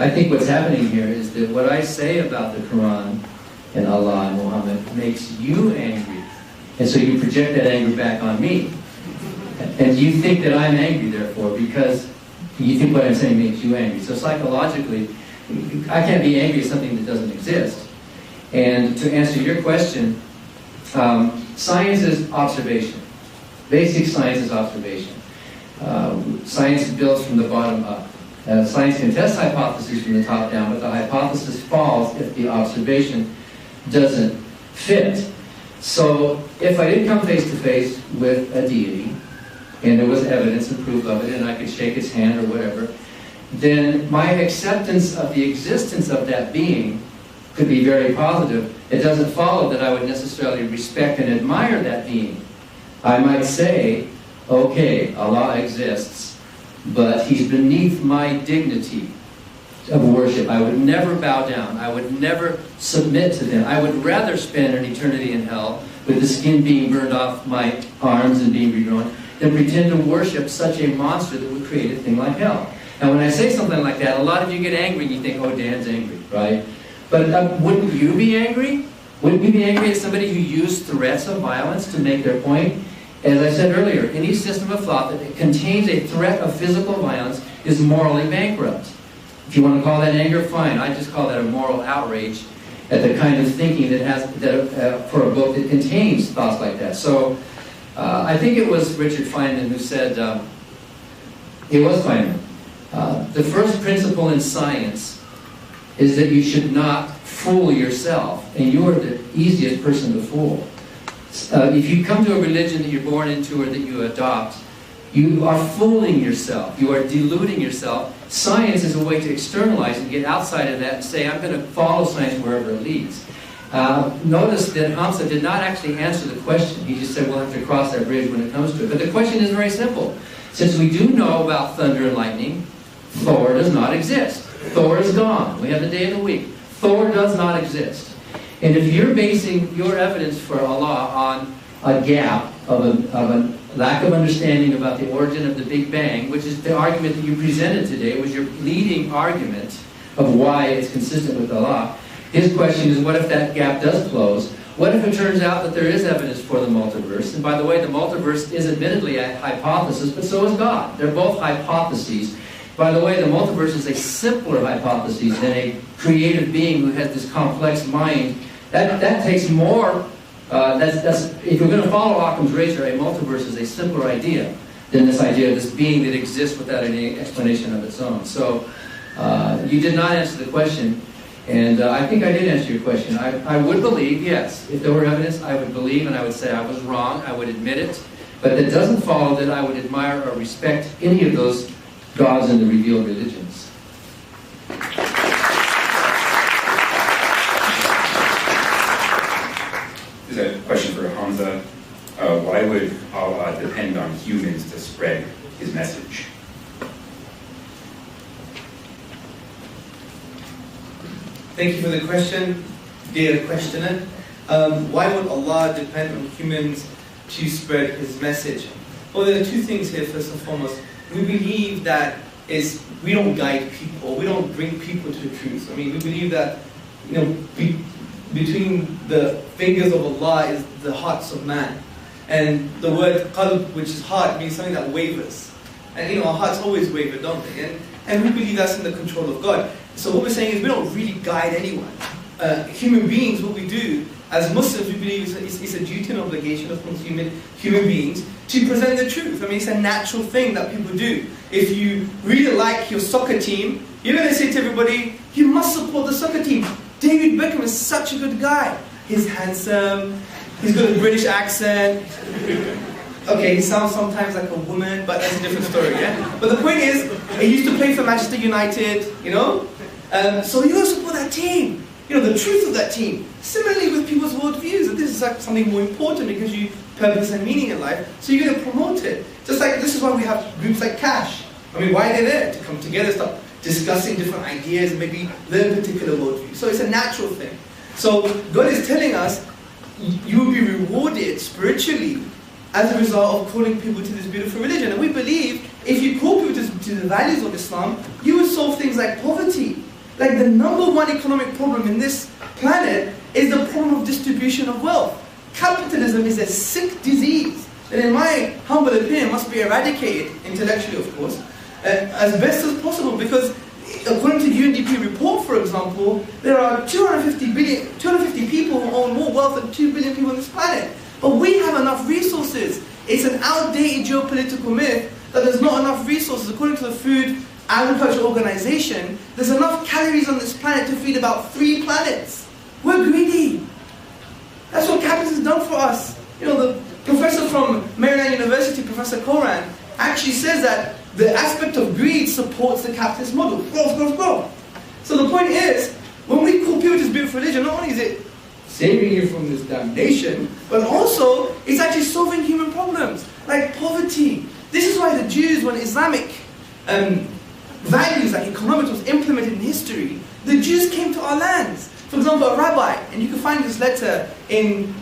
S5: I think what's happening here is that what I say about the Quran and Allah and Muhammad makes you angry. And so you project that anger back on me. And you think that I'm angry, therefore, because you think what I'm saying makes you angry. So psychologically, I can't be angry at something that doesn't exist. And to answer your question, science is observation. Basic science is observation. Science builds from the bottom up. Science can test hypotheses from the top down, but the hypothesis falls if the observation doesn't fit. So if I did come face to face with a deity, and there was evidence and proof of it, and I could shake his hand or whatever, then my acceptance of the existence of that being could be very positive. It doesn't follow that I would necessarily respect and admire that being. I might say, okay, Allah exists, but he's beneath my dignity of worship. I would never bow down. I would never submit to them. I would rather spend an eternity in hell with the skin being burned off my arms and being regrown than pretend to worship such a monster that would create a thing like hell. Now when I say something like that, a lot of you get angry and you think, oh, Dan's angry, right? But wouldn't you be angry? Wouldn't you be angry at somebody who used threats of violence to make their point? As I said earlier, any system of thought that contains a threat of physical violence is morally bankrupt. If you want to call that anger, fine. I just call that a moral outrage at the kind of thinking that has for a book that contains thoughts like that. So I think it was Richard Feynman who said, it was Feynman, the first principle in science is that you should not fool yourself, and you are the easiest person to fool. If you come to a religion that you're born into or that you adopt, you are fooling yourself. You are deluding yourself. Science is a way to externalize and get outside of that and say, I'm going to follow science wherever it leads. Notice that Hamza did not actually answer the question. He just said we'll have to cross that bridge when it comes to it. But the question is very simple. Since we do know about thunder and lightning, Thor does not exist. Thor is gone. We have the day of the week. Thor does not exist. And if you're basing your evidence for Allah on a gap of a lack of understanding about the origin of the Big Bang, which is the argument that you presented today, was your leading argument of why it's consistent with Allah, his question is, what if that gap does close? What if it turns out that there is evidence for the multiverse? And by the way, the multiverse is admittedly a hypothesis, but so is God. They're both hypotheses. By the way, the multiverse is a simpler hypothesis than a creative being who has this complex mind. That takes more. If you're going to follow Occam's razor, a multiverse is a simpler idea than this idea of this being that exists without any explanation of its own. So you did not answer the question, and I think I did answer your question. I would believe, yes, if there were evidence, I would believe, and I would say I was wrong. I would admit it, but it doesn't follow that I would admire or respect any of those gods in the revealed religions.
S3: There's a question for Hamza. Why would Allah depend on humans to spread his message?
S4: Thank you for the question, dear questioner. Why would Allah depend on humans to spread his message? Well, there are two things here. First and foremost, we believe that is we don't guide people, we don't bring people to the truth. I mean, we believe that, between the fingers of Allah is the hearts of man. And the word qalb, which is heart, means something that wavers. And our hearts always waver, don't they? And we believe that's in the control of God. So what we're saying is we don't really guide anyone. Human beings, what we do, as Muslims, we believe it's a duty and obligation upon human beings to present the truth. I mean, it's a natural thing that people do. If you really like your soccer team, you're going to say to everybody, you must support the soccer team. David Beckham is such a good guy. He's handsome, he's got a British accent. Okay, he sounds sometimes like a woman, but that's a different story, yeah? But the point is, he used to play for Manchester United, so you got to support that team. The truth of that team. Similarly with people's worldviews, this is like something more important. It gives you purpose and meaning in life, so you're going to promote it. Just like, this is why we have groups like CASH. I mean, why are they there? To come together, start discussing different ideas and maybe learn particular worldviews. So it's a natural thing. So God is telling us, you will be rewarded spiritually as a result of calling people to this beautiful religion. And we believe if you call people to the values of Islam, you will solve things like poverty. Like the number one economic problem in this planet is the problem of distribution of wealth. Capitalism is a sick disease that, in my humble opinion, must be eradicated, intellectually of course, as best as possible, because according to the UNDP report, for example, there are 250 people who own more wealth than 2 billion people on this planet. But we have enough resources. It's an outdated geopolitical myth that there's not enough resources. According to the Food Agriculture Organization, there's enough calories on this planet to feed about 3 planets. We're greedy. That's what capitalism has done for us. The professor from Maryland University, Professor Koran, actually says that the aspect of greed supports the capitalist model. Growth, growth, growth. So the point is, when we call people to this beautiful religion, not only is it saving you from this damnation, but also it's actually solving human problems, like poverty. This is why the Jews, when Islamic values like economics was implemented in history, the Jews came to our lands. For example, a rabbi, and you can find this letter in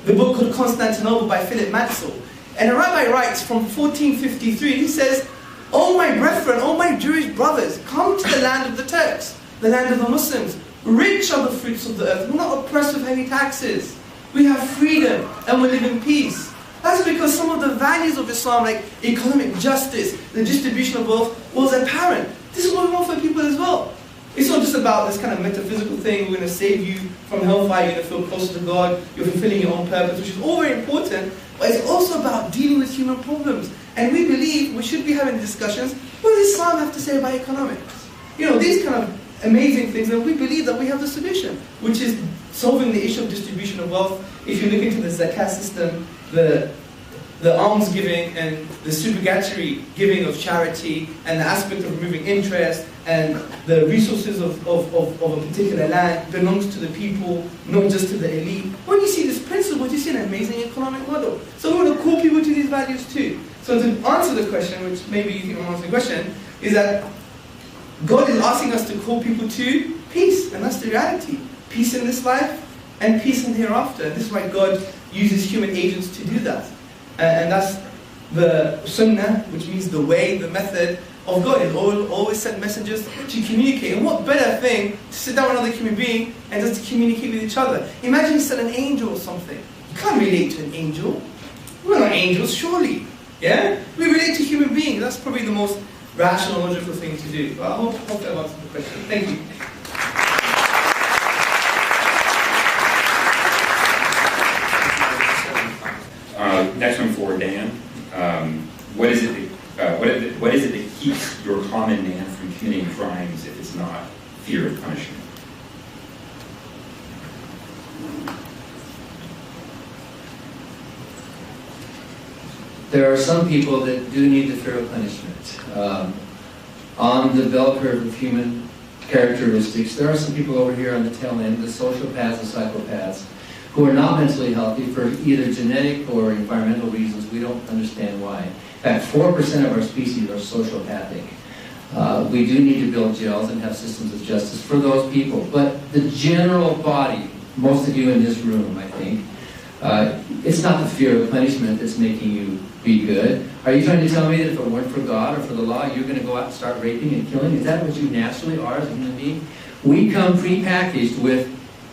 S4: the book called Constantinople by Philip Mansell. And a rabbi writes from 1453, he says, "O my brethren, O my Jewish brothers, come to the land of the Turks, the land of the Muslims. Rich are the fruits of the earth. We're not oppressed with heavy taxes. We have freedom and we live in peace." That's because some of the values of Islam, like economic justice, the distribution of wealth, was apparent. This is what we want for people as well. It's not just about this kind of metaphysical thing, we're going to save you from hellfire, you're going to feel closer to God, you're fulfilling your own purpose, which is all very important, but it's also about dealing with human problems. And we believe we should be having discussions, what does Islam have to say about economics? These kind of amazing things, and we believe that we have the solution, which is solving the issue of distribution of wealth. If you look into the zakat system, the alms giving and the supererogatory giving of charity, and the aspect of removing interest, and the resources of a particular land belongs to the people, not just to the elite. When you see this principle, you see an amazing economic model. So we want to call people to these values too. So to answer the question, which maybe you think I'm answering the question, is that God is asking us to call people to peace, and that's the reality. Peace in this life, and peace in the hereafter. This is why God uses human agents to do that. And that's the sunnah, which means the way, the method of God. He always sent messengers to communicate. And what better thing to sit down with another human being and just to communicate with each other. Imagine you sent an angel or something. You can't relate to an angel. We're not angels, surely. Yeah? We relate to human beings. That's probably the most rational, logical thing to do. But I hope that answers the question. Thank you.
S3: Next one for Dan. What is it that keeps your common man from committing crimes if it's not fear of punishment?
S5: There are some people that do need the fear of punishment. On the bell curve of human characteristics, there are some people over here on the tail end, the sociopaths, the psychopaths, who are not mentally healthy for either genetic or environmental reasons. We don't understand why. In fact, 4% of our species are sociopathic. We do need to build jails and have systems of justice for those people. But the general body, most of you in this room, I think, it's not the fear of punishment that's making you be good. Are you trying to tell me that if it weren't for God or for the law, you're going to go out and start raping and killing? Is that what you naturally are as a human being? We come prepackaged with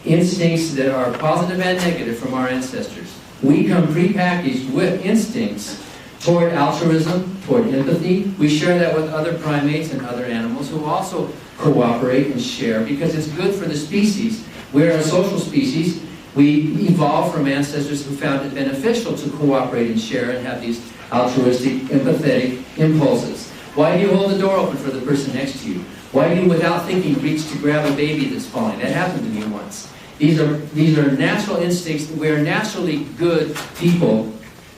S5: instincts that are positive and negative from our ancestors. We come prepackaged with instincts toward altruism, toward empathy. We share that with other primates and other animals who also cooperate and share because it's good for the species. We're a social species. We evolved from ancestors who found it beneficial to cooperate and share and have these altruistic, empathetic impulses. Why do you hold the door open for the person next to you? Why do you, without thinking, reach to grab a baby that's falling? That happened to me once. These are natural instincts. We're naturally good people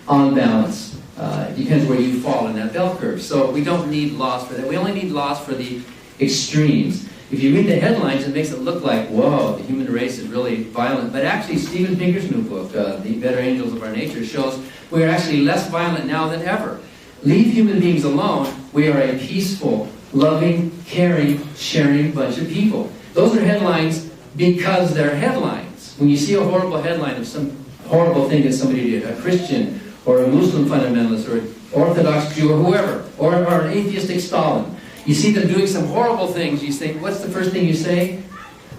S5: on balance. It depends where you fall in that bell curve. So we don't need laws for that. We only need laws for the extremes. If you read the headlines, it makes it look like, whoa, the human race is really violent. But actually, Stephen Pinker's new book, The Better Angels of Our Nature, shows we are actually less violent now than ever. Leave human beings alone. We are a peaceful, loving, caring, sharing bunch of people. Those are headlines because they're headlines. When you see a horrible headline of some horrible thing that somebody did, a Christian or a Muslim fundamentalist or an Orthodox Jew or whoever, or an atheistic Stalin, you see them doing some horrible things, you think, what's the first thing you say?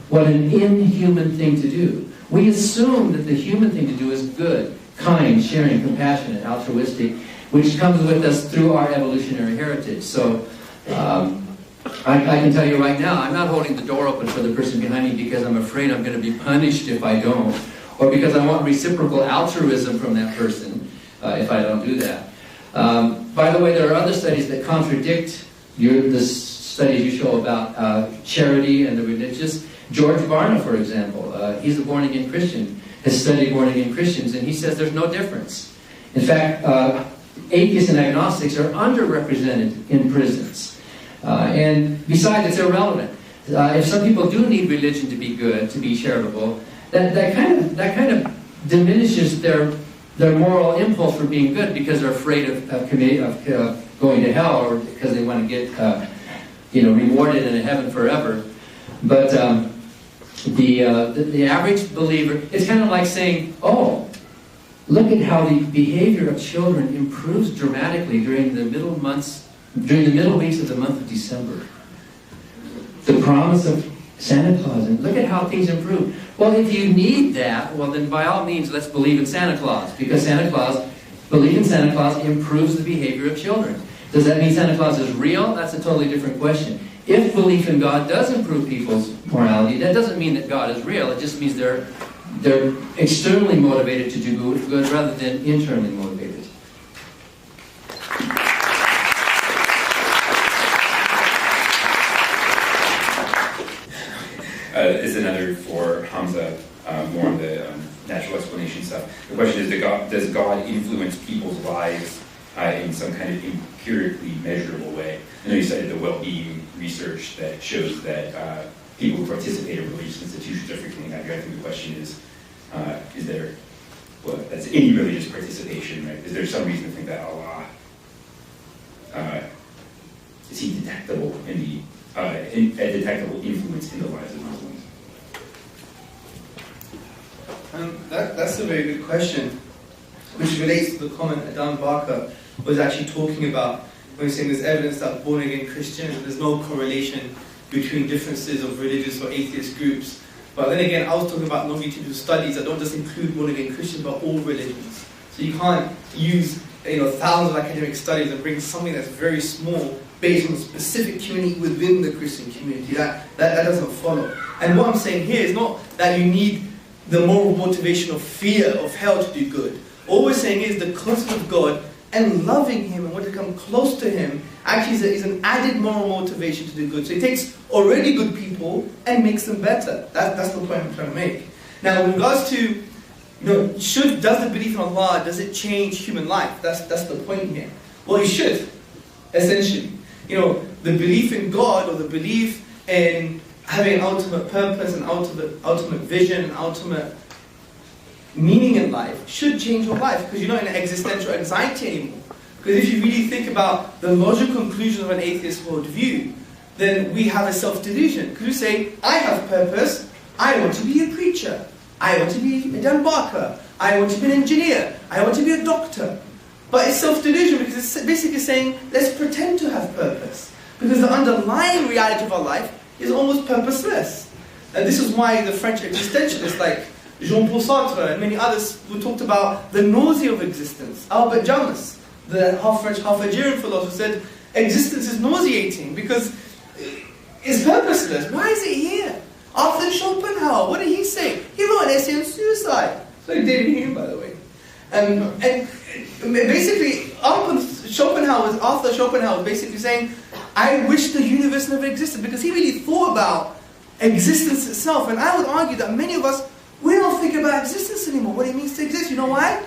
S5: What an inhuman thing to do. We assume that the human thing to do is good, kind, sharing, compassionate, altruistic, which comes with us through our evolutionary heritage. So, I can tell you right now, I'm not holding the door open for the person behind me because I'm afraid I'm going to be punished if I don't, or because I want reciprocal altruism from that person if I don't do that. By the way, there are other studies that contradict the studies you show about charity and the religious. George Barna, for example, he's a born-again Christian, has studied born-again Christians, and he says there's no difference. In fact, atheists and agnostics are underrepresented in prisons. And besides, it's irrelevant. If some people do need religion to be good, to be charitable, that kind of diminishes their moral impulse for being good because they're afraid of going to hell or because they want to get rewarded in a heaven forever. But the average believer, it's kind of like saying, oh, look at how the behavior of children improves dramatically during the middle weeks of the month of December. The promise of Santa Claus, and look at how things improve. Well, if you need that, well then by all means let's believe in Santa Claus, because believe in Santa Claus improves the behavior of children. Does that mean Santa Claus is real? That's a totally different question. If belief in God does improve people's morality, that doesn't mean that God is real. It just means they're externally motivated to do good rather than internally motivated.
S3: Is another for Hamza, more on the natural explanation stuff. The question is, does God influence people's lives in some kind of empirically measurable way? I know you cited the well-being research that shows that people who participate in religious institutions are frequently happier. I think the question is there, well, that's any religious participation, right? Is there some reason to think that Allah, is he detectable in the, a detectable influence in the lives of Muslims?
S4: That's a very good question, which relates to the comment Adam Barker was actually talking about when he's saying there's evidence that born-again Christians, there's no correlation between differences of religious or atheist groups. But then again, I was talking about longitudinal studies that don't just include born-again Christians, but all religions. So you can't use thousands of academic studies and bring something that's very small based on a specific community within the Christian community. That doesn't follow. And what I'm saying here is not that you need the moral motivation of fear of hell to do good. All we're saying is the concept of God and loving Him and wanting to come close to Him actually is an added moral motivation to do good. So He takes already good people and makes them better. That's the point I'm trying to make. Now, in regards to, does the belief in Allah, does it change human life? That's the point here. Well, it should, essentially. The belief in God or the belief in having ultimate purpose and ultimate vision and ultimate meaning in life should change your life because you're not in existential anxiety anymore. Because if you really think about the logical conclusion of an atheist worldview, then we have a self-delusion. Because we say, I have purpose, I want to be a preacher, I want to be a Dan Barker, I want to be an engineer, I want to be a doctor. But it's self-delusion because it's basically saying, let's pretend to have purpose. Because the underlying reality of our life is almost purposeless. And this is why the French existentialists like Jean-Paul Sartre and many others who talked about the nausea of existence. Albert Camus, the half-French, half-Algerian philosopher, said existence is nauseating because it's purposeless. Why is it here? Arthur Schopenhauer, what did he say? He wrote an essay on suicide. So he did Hume, by the way. And basically, Arthur Schopenhauer was basically saying, I wish the universe never existed, because he really thought about existence itself. And I would argue that many of us, we don't think about existence anymore, what it means to exist. You know why?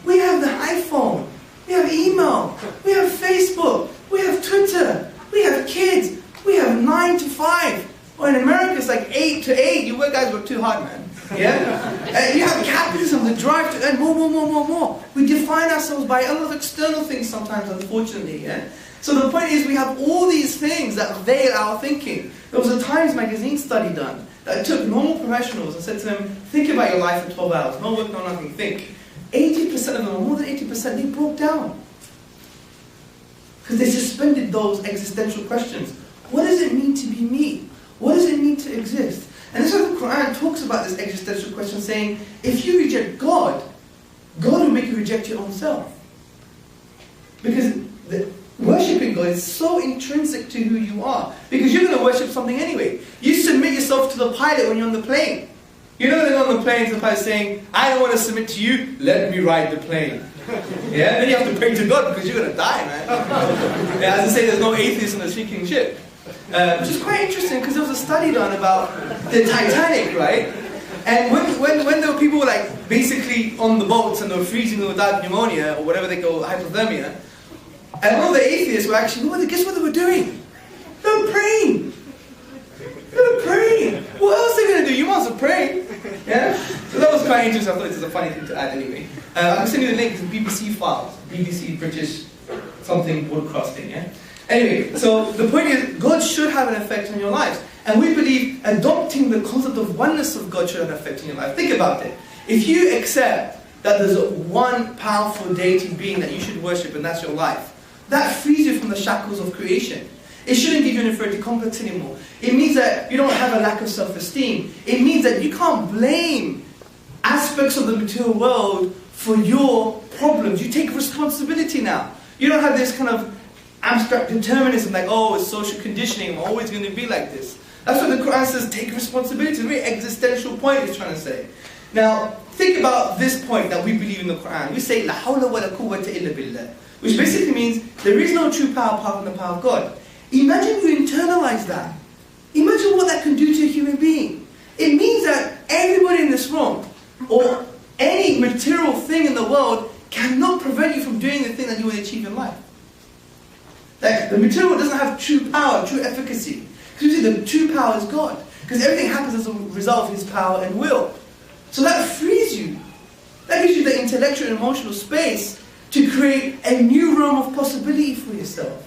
S4: We have the iPhone, we have email, we have Facebook, we have Twitter, we have kids, we have 9 to 5. Or in America, it's like 8 to 8. You guys work too hard, man. Yeah? You have capitalism, the drive to earn more. We define ourselves by a lot of external things sometimes, unfortunately. Yeah? So the point is, we have all these things that veil our thinking. There was a Times magazine study done that took normal professionals and said to them, think about your life for 12 hours. No work, no nothing, think. 80% of them, more than 80%, they broke down. Because they suspended those existential questions. What does it mean to be me? What does it mean to exist? And that's why the Quran talks about this existential question, saying, if you reject God, God will make you reject your own self. Because worshipping God is so intrinsic to who you are. Because you're going to worship something anyway. You submit yourself to the pilot when you're on the plane. You know they're on the plane, the pilot's saying, I don't want to submit to you, let me ride the plane. Yeah, then you have to pray to God because you're going to die, man. Yeah, as I say, there's no atheists on the sinking ship. Which is quite interesting because there was a study done about the Titanic, right? And when there were people like basically on the boats and they were freezing or died of pneumonia or whatever they call hypothermia, and all the atheists were actually, guess what they were doing? They were praying. They were praying. What else are they going to do? You must have prayed. Yeah? So that was quite interesting. I thought it was a funny thing to add anyway. I can send you the link to BBC Files. BBC British something broadcasting, yeah? Anyway, so the point is, God should have an effect on your lives. And we believe adopting the concept of oneness of God should have an effect on your life. Think about it. If you accept that there's one powerful deity being that you should worship and that's your life, that frees you from the shackles of creation. It shouldn't give you an inferiority complex anymore. It means that you don't have a lack of self-esteem. It means that you can't blame aspects of the material world for your problems. You take responsibility now. You don't have this kind of abstract determinism like, oh, it's social conditioning, I'm always going to be like this. That's what the Quran says, take responsibility. It's a very existential point it's trying to say. Now, think about this point that we believe in the Quran. We say, La hawla wa la quwwata illa billah, which basically means there is no true power apart from the power of God. Imagine you internalize that. Imagine what that can do to a human being. It means that everybody in this room, or any material thing in the world, cannot prevent you from doing the thing that you want to achieve in life. Like, the material doesn't have true power, true efficacy. Because you see, the true power is God. Because everything happens as a result of His power and will. So that frees you. That gives you the intellectual and emotional space to create a new realm of possibility for yourself.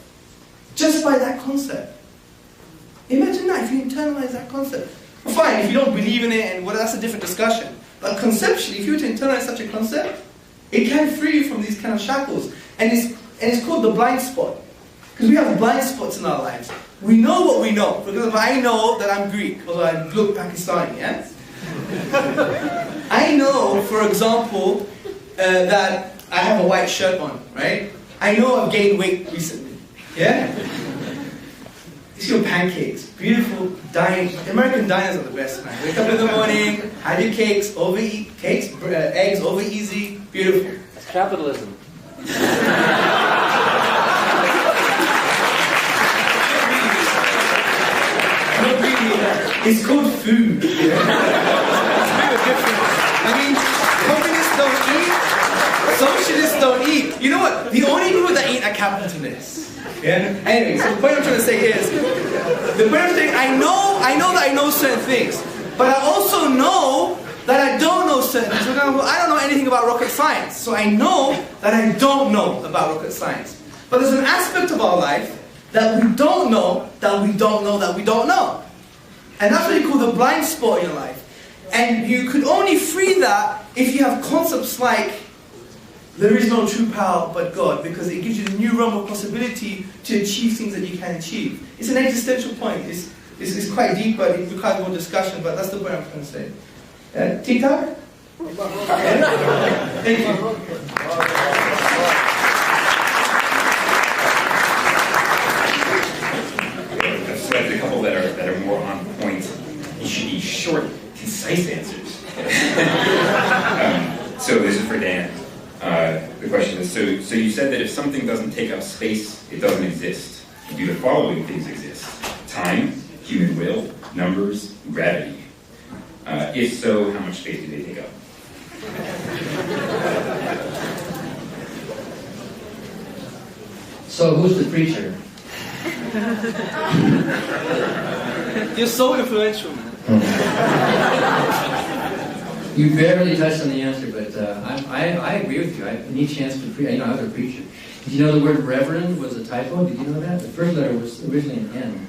S4: Just by that concept. Imagine that, if you internalize that concept. Well, fine, if you don't believe in it, and well, that's a different discussion. But conceptually, if you were to internalize such a concept, it can free you from these kind of shackles. And it's called the blind spot. Because we have blind spots in our lives. We know what we know. For example, I know that I'm Greek, although I look Pakistani, yeah? I know, for example, that I have a white shirt on, right? I know I've gained weight recently, yeah? It's your pancakes, beautiful dining. American diners are the best, man. Wake up in the morning, have your cakes, overeat, cakes, eggs, over easy, beautiful.
S6: It's capitalism.
S4: It's called food. Yeah? It's a bit of a difference. I mean, communists don't eat, socialists don't eat. You know what? The only people that eat are capitalists. Yeah? Anyway, so the point I'm trying to say is, I know that I know certain things, but I also know that I don't know certain things. For example, I don't know anything about rocket science, so I know that I don't know about rocket science. But there's an aspect of our life that we don't know, that we don't know, that we don't know. And that's what you call the blind spot in your life. And you could only free that if you have concepts like there is no true power but God, because it gives you a new realm of possibility to achieve things that you can achieve. It's an existential point. It's quite deep, but it requires more discussion, but that's the point I'm trying to say. TikTok? Thank you.
S3: I've selected a couple that are more on point. You should be short, concise answers. So this is for Dan. The question is, so you said that if something doesn't take up space, it doesn't exist. Do the following things exist? Time, human will, numbers, gravity. If so, how much space do they take up?
S5: So who's the preacher?
S4: You're so influential, man.
S5: You barely touched on the answer, but I agree with you. I need a chance to preach. I was a preacher. Did you know the word reverend was a typo? Did you know that? The first letter was originally an N.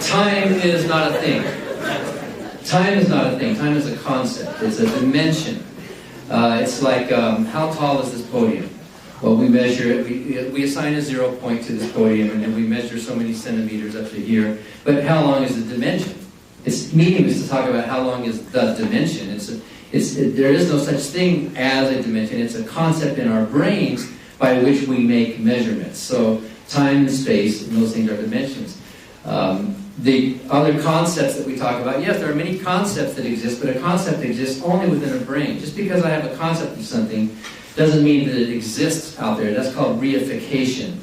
S5: Time is not a thing. Time is not a thing. Time is a concept. It's a dimension. It's like, how tall is this podium? Well, we measure it. We assign a 0 point to this podium, and then we measure so many centimeters up to here. But how long is the dimension? It's meaningless to talk about how long is the dimension. There is no such thing as a dimension. It's a concept in our brains by which we make measurements. So time and space, and those things are dimensions. The other concepts that we talk about, yes, there are many concepts that exist, but a concept exists only within a brain. Just because I have a concept of something doesn't mean that it exists out there. That's called reification.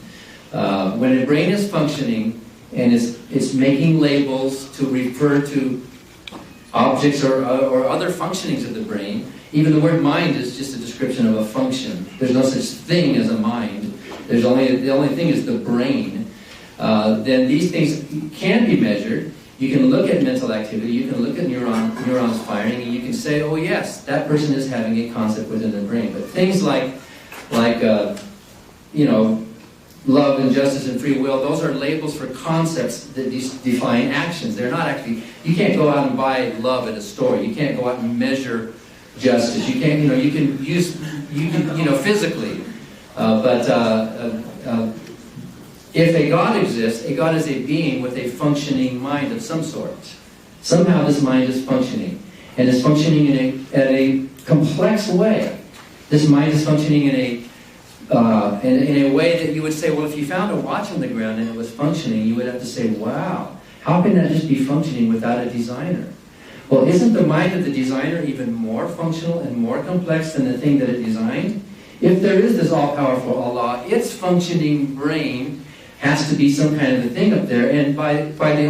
S5: When a brain is functioning and it's making labels to refer to objects or other functionings of the brain, even the word mind is just a description of a function. There's no such thing as a mind. The only thing is the brain. Then these things can be measured. You can look at mental activity, you can look at neurons firing, and you can say, oh yes, that person is having a concept within their brain. But things like love and justice and free will, those are labels for concepts that define actions. They're not actually, you can't go out and buy love at a store. You can't go out and measure justice. You can't, you can use, physically. If a God exists, a God is a being with a functioning mind of some sort. Somehow this mind is functioning. And it's functioning in a complex way. This mind is functioning in a way that you would say, well, if you found a watch on the ground and it was functioning, you would have to say, wow, how can that just be functioning without a designer? Well, isn't the mind of the designer even more functional and more complex than the thing that it designed? If there is this all-powerful Allah, its functioning brain has to be some kind of a thing up there, and by the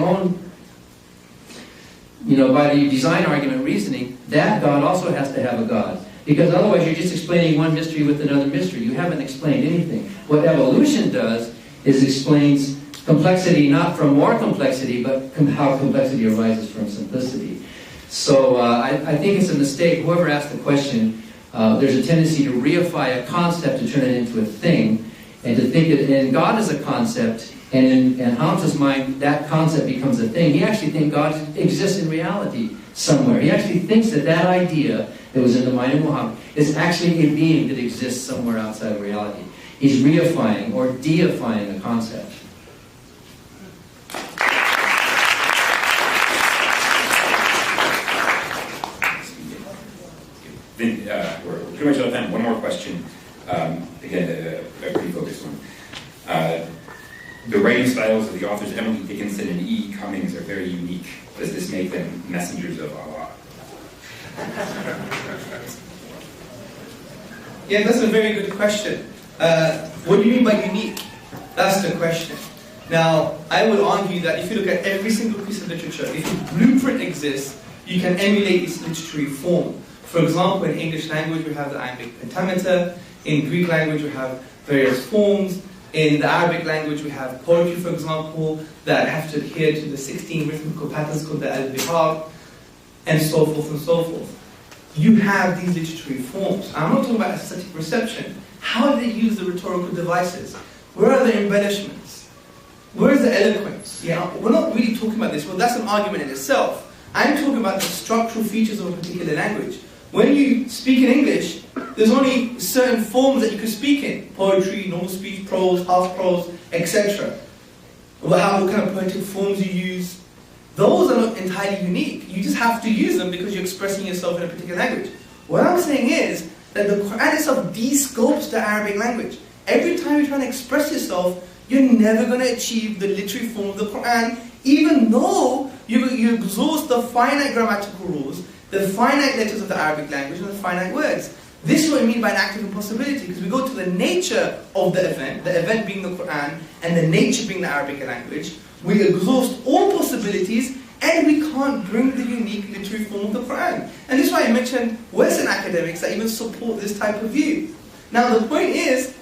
S5: design argument reasoning, that God also has to have a God. Because otherwise you're just explaining one mystery with another mystery. You haven't explained anything. What evolution does is explains complexity not from more complexity, but how complexity arises from simplicity. So I think it's a mistake. Whoever asked the question, there's a tendency to reify a concept to turn it into a thing, and to think that in God is a concept, and in Hamza's mind, that concept becomes a thing. He actually thinks God exists in reality somewhere. He actually thinks that that idea that was in the mind of Muhammad is actually a being that exists somewhere outside of reality. He's reifying or deifying a concept.
S3: We're pretty much out of time. One more question. Again, a pretty focused one. The writing styles of the authors Emily Dickinson and E. Cummings are very unique. Does this make them messengers of Allah?
S4: Yeah, that's a very good question. What do you mean by unique? That's the question. Now, I would argue that if you look at every single piece of literature, if a blueprint exists, you can emulate its literary form. For example, in English language, we have the iambic pentameter. In Greek language, we have various forms. In the Arabic language, we have poetry, for example, that have to adhere to the 16 rhythmical patterns called the al-bihar, and so forth and so forth. You have these literary forms. I'm not talking about aesthetic perception. How do they use the rhetorical devices? Where are the embellishments? Where is the eloquence? Yeah, we're not really talking about this. Well, that's an argument in itself. I'm talking about the structural features of a particular language. When you speak in English, there's only certain forms that you can speak in. Poetry, normal speech, prose, half prose, etc. What kind of poetic forms you use. Those are not entirely unique. You just have to use them because you're expressing yourself in a particular language. What I'm saying is that the Quran itself de-scopes the Arabic language. Every time you're trying to express yourself, you're never going to achieve the literary form of the Quran, even though you exhaust the finite grammatical rules, the finite letters of the Arabic language, and the finite words. This is what we mean by an act of impossibility, because we go to the nature of the event being the Quran, and the nature being the Arabic language. We exhaust all possibilities, and we can't bring the unique literary form of the Quran. And this is why I mentioned Western academics that even support this type of view. Now the point is,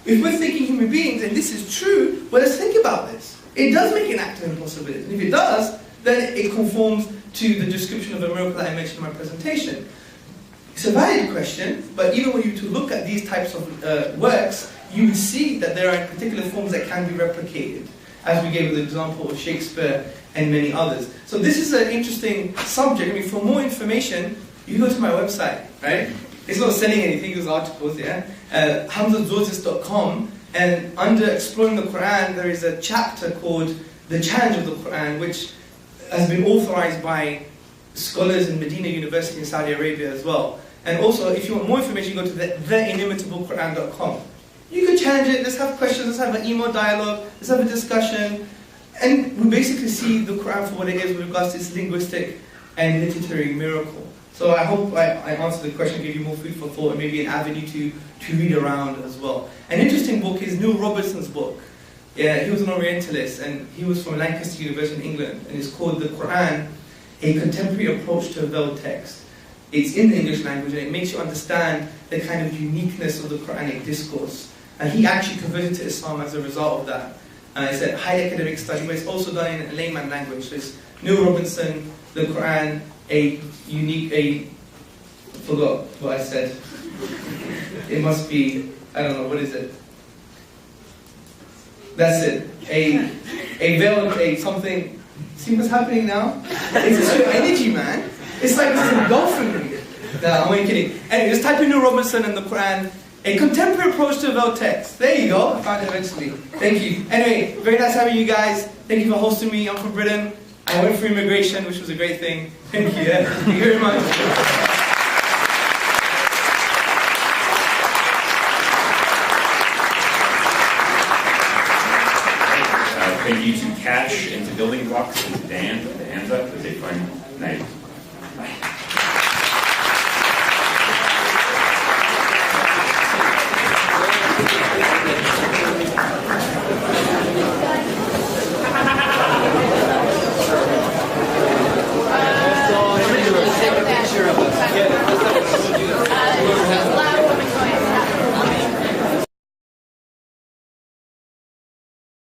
S4: if we're thinking human beings, and this is true, well, let's think about this. It does make an act of impossibility. And if it does, then it conforms to the description of a miracle that I mentioned in my presentation. It's a valid question, but even when you to look at these types of works, you would see that there are particular forms that can be replicated, as we gave the example of Shakespeare and many others. So this is an interesting subject. I mean, for more information, you go to my website, right? It's not selling anything, those articles, yeah? HamzaAndreas.com, and under Exploring the Quran, there is a chapter called The Challenge of the Quran, which has been authorized by scholars in Medina University in Saudi Arabia as well. And also, if you want more information, go to theinimitable.Quran.com. You can challenge it, let's have questions, let's have an email dialogue, let's have a discussion. And we basically see the Quran for what it is with regards to its linguistic and literary miracle. So I hope I answered the question, gave you more food for thought, and maybe an avenue to read around as well. An interesting book is Neil Robertson's book. Yeah, he was an Orientalist, and he was from Lancaster University in England, and it's called The Quran, A Contemporary Approach to a Veiled Text. It's in the English language, and it makes you understand the kind of uniqueness of the Quranic discourse. And he actually converted to Islam as a result of that. And it's a high academic study, but it's also done in a layman language. So it's Neil Robinson, The Quran, I forgot what I said. It must be, I don't know, what is it? That's it. A something. See what's happening now? It's just your energy, man. It's like it's engulfing me. No, I'm only kidding. Anyway, just type in Neil Robinson and the Quran. A contemporary approach to a veiled text. There you go. I found it eventually. Thank you. Anyway, very nice having you guys. Thank you for hosting me. I'm from Britain. I went through immigration, which was a great thing. Thank you. Thank you very much.
S3: Thank you to Cash and to Building Blocks and to Dan and to Hamza. It was a fun night.